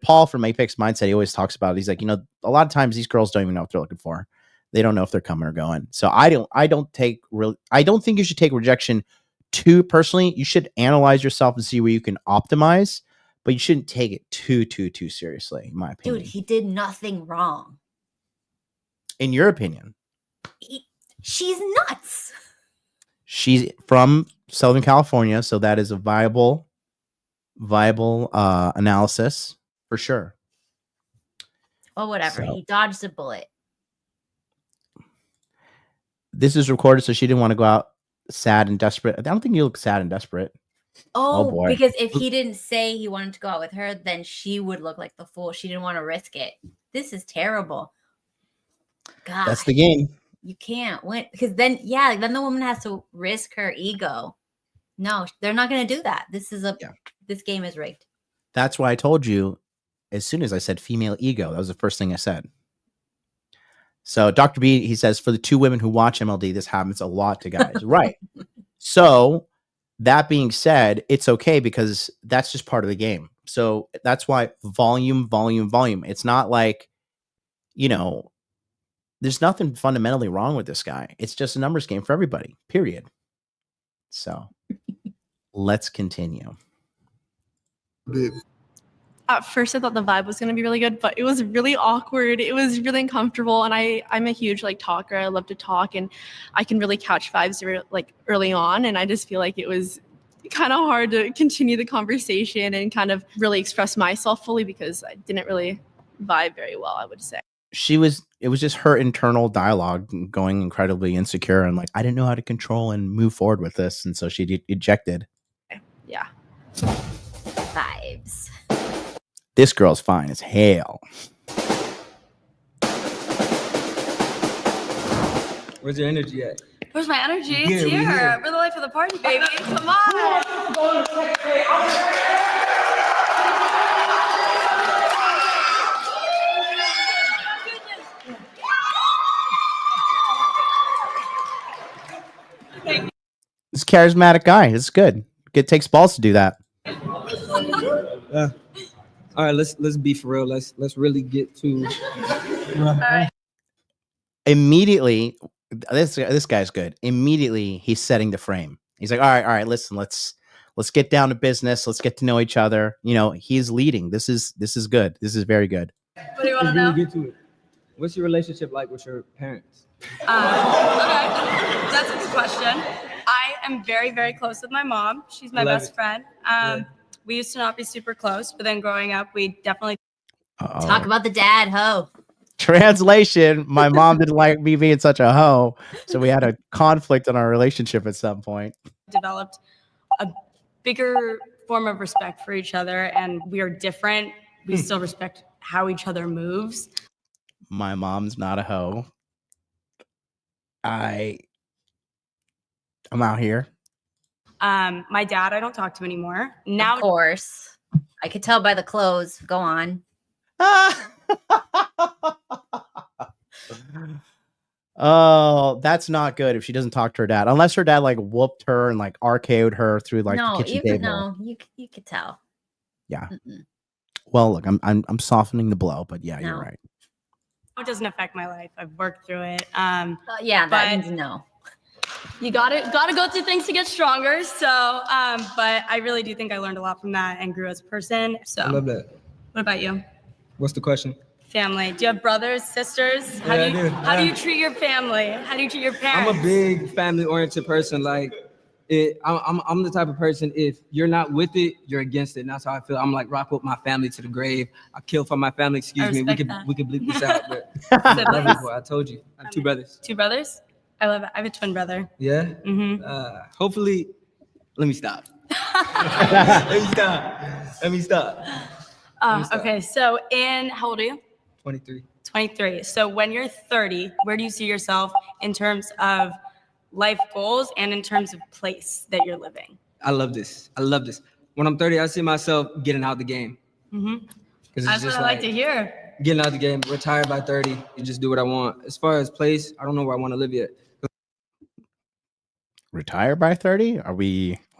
Paul from Apex Mindset, he always talks about it. He's like, a lot of times these girls don't even know what they're looking for. They don't know if they're coming or going. So I don't think you should take rejection too personally. You should analyze yourself and see where you can optimize, but you shouldn't take it too seriously, in my opinion.
Dude, he did nothing wrong.
In your opinion?
She's nuts.
She's from Southern California, so that is a viable analysis for sure.
Well, whatever.
So,
he dodged a bullet.
this is recorded, so she didn't want to go out sad and desperate. I don't think you look sad and desperate.
Oh,
boy.
because if he didn't say he wanted to go out with her, then she would look like the fool. She didn't want to risk it. This is terrible. God,
That's the game.
You can't win because then the woman has to risk her ego. No, they're not going to do that. This game is rigged.
That's why I told you as soon as I said female ego, that was the first thing I said. So Dr. B, he says, for the two women who watch MLD, this happens a lot to guys. Right. So that being said, it's okay because that's just part of the game. So that's why volume. It's not like, there's nothing fundamentally wrong with this guy. It's just a numbers game for everybody, period. So let's continue.
At first, I thought the vibe was going to be really good, but it was really awkward. It was really uncomfortable. And I'm a huge talker. I love to talk, and I can really catch vibes early on. And I just feel like it was kind of hard to continue the conversation and kind of really express myself fully because I didn't really vibe very well, I would say.
It was just her internal dialogue going incredibly insecure and I didn't know how to control and move forward with this. And so she ejected.
Yeah.
Vibes.
This girl's fine as hell.
Where's your energy at?
Where's my energy? It's
Here, we
here.
here.
We're the life of the party, baby. Come on.
This charismatic guy. It's good. It takes balls to do that.
All right, let's be for real. Let's really get to.
Immediately, this guy's good. Immediately, he's setting the frame. He's like, all right, listen, let's get down to business. Let's get to know each other. He's leading. This is good. This is very good.
What do you want to know?
Get to it. What's your relationship like with your parents?
Okay, that's a good question. I am very, very close with my mom. She's my best friend. We used to not be super close, but then growing up, we definitely
talk about the dad hoe.
Translation: my mom didn't like me being such a hoe, so we had a conflict in our relationship at some point.
developed a bigger form of respect for each other, and we are different. We still respect how each other moves.
My mom's not a hoe. I'm out here.
My dad, I don't talk to anymore. Now,
of course, I could tell by the clothes. Go on.
Oh, that's not good if she doesn't talk to her dad. Unless her dad whooped her and RKO'd her through the kitchen table.
No, you could tell.
Yeah. Mm-mm. Well, look, I'm softening the blow, but yeah, you're right.
it doesn't affect my life. I've worked through it.
That means no.
You gotta go through things to get stronger. So, but I really do think I learned a lot from that and grew as a person. So,
I love that.
What about you?
What's the question?
Family. Do you have brothers, sisters?
How
do you treat your family? How do you treat your parents?
I'm a big family-oriented person. I'm the type of person, if you're not with it, you're against it. And that's how I feel. I'm rock with my family to the grave. I kill for my family. Excuse me. We could bleep this out. But I told you. I have two brothers.
Two brothers? I love it. I have a twin brother.
Yeah?
Mm-hmm.
Hopefully, let me stop. Let me stop.
Okay, so how old are you?
23.
23. So when you're 30, where do you see yourself in terms of life goals and in terms of place that you're living?
I love this. When I'm 30, I see myself getting out the game.
Mm-hmm.
It's
That's
just
what I like to hear.
getting out the game, retired by 30, and just do what I want. As far as place, I don't know where I want to live yet.
Retire by 30? What are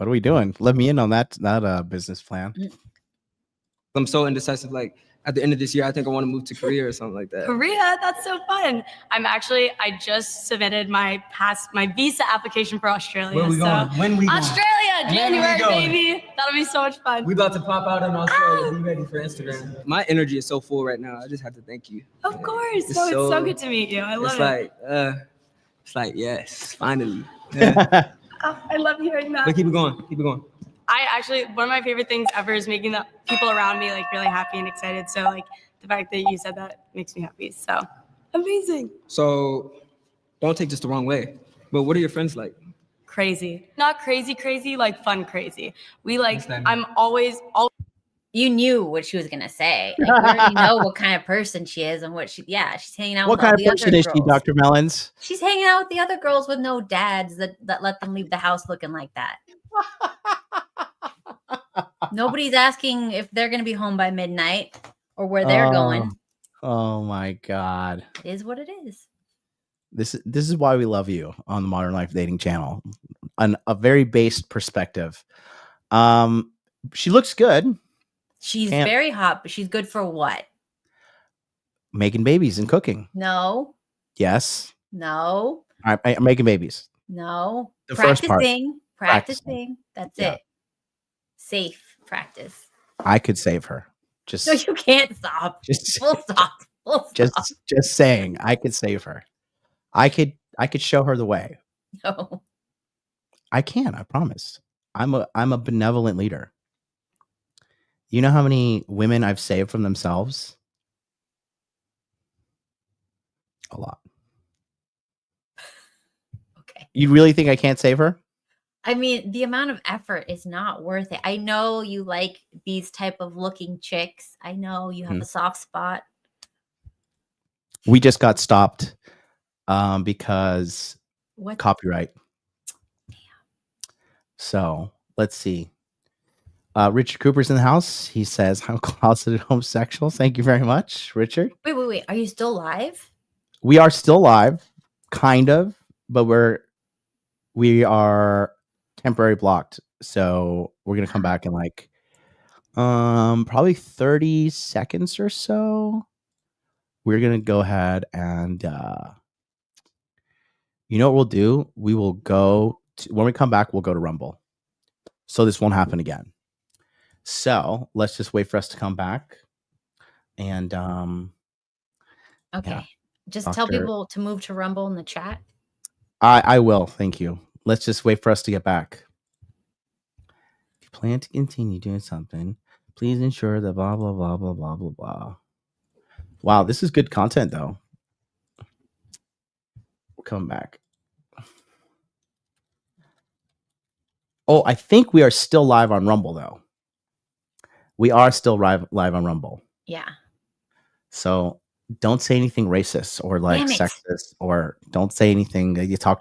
we doing? Let me in on that business plan.
I'm so indecisive. Like at the end of this year, I think I want to move to Korea or something like that.
Korea, that's so fun. I just submitted my visa application for Australia.
Where we going? When we going?
Australia, January,
going?
baby. That'll be so much fun.
We about to pop out in Australia. Be ready for Instagram. My energy is so full right now. I just have to thank you.
Of course.
It's
It's so good to meet you. I love it.
It's like, yes, finally. Yeah.
I love hearing that.
But keep it going. Keep it going.
One of my favorite things ever is making the people around me like really happy and excited. So like the fact that you said that makes me happy. So amazing.
So don't take this the wrong way, but what are your friends like?
Crazy. Not crazy, like fun crazy. I'm always.
You knew what she was gonna say. Like, you already know what kind of person she is and she's hanging out
What
with all
kind
the
of
other
person is she,
girls.
Dr. Melons?
She's hanging out with the other girls with no dads that let them leave the house looking like that. Nobody's asking if they're gonna be home by midnight or where they're going.
Oh my God.
It is what it is.
This is why we love you on the Modern Life Dating channel. A very based perspective. She looks good.
She's very hot, but she's good for what?
Making babies and cooking.
No.
Yes.
No.
I'm making babies.
No.
The first part.
Practicing. That's it. Safe practice.
I could save her.
No, you can't stop. We'll stop.
Just saying, I could save her. I could show her the way.
No.
I can, I promise. I'm a benevolent leader. You know how many women I've saved from themselves? A lot.
Okay.
You really think I can't save her?
I mean, the amount of effort is not worth it. I know you like these type of looking chicks. I know you have a soft spot.
We just got stopped because copyright.
Damn.
So let's see. Richard Cooper's in the house. He says, I'm closeted homosexual. Thank you very much, Richard.
Wait. Are you still live?
We are still live, kind of, but we are temporary blocked. So we're gonna come back in like probably 30 seconds or so. We're gonna go ahead and you know what we'll do? We will go to, when we come back, we'll go to Rumble. So this won't happen again. So let's just wait for us to come back. And
okay.
Yeah.
Just tell people to move to Rumble in the chat.
I will, thank you. Let's just wait for us to get back. If you plan to continue doing something, please ensure that blah blah blah blah blah blah blah. Wow, this is good content though. We'll come back. Oh, I think we are still live on Rumble though. We are still live on Rumble.
Yeah.
So don't say anything racist or like
Damn it.
sexist, or don't say anything that you talk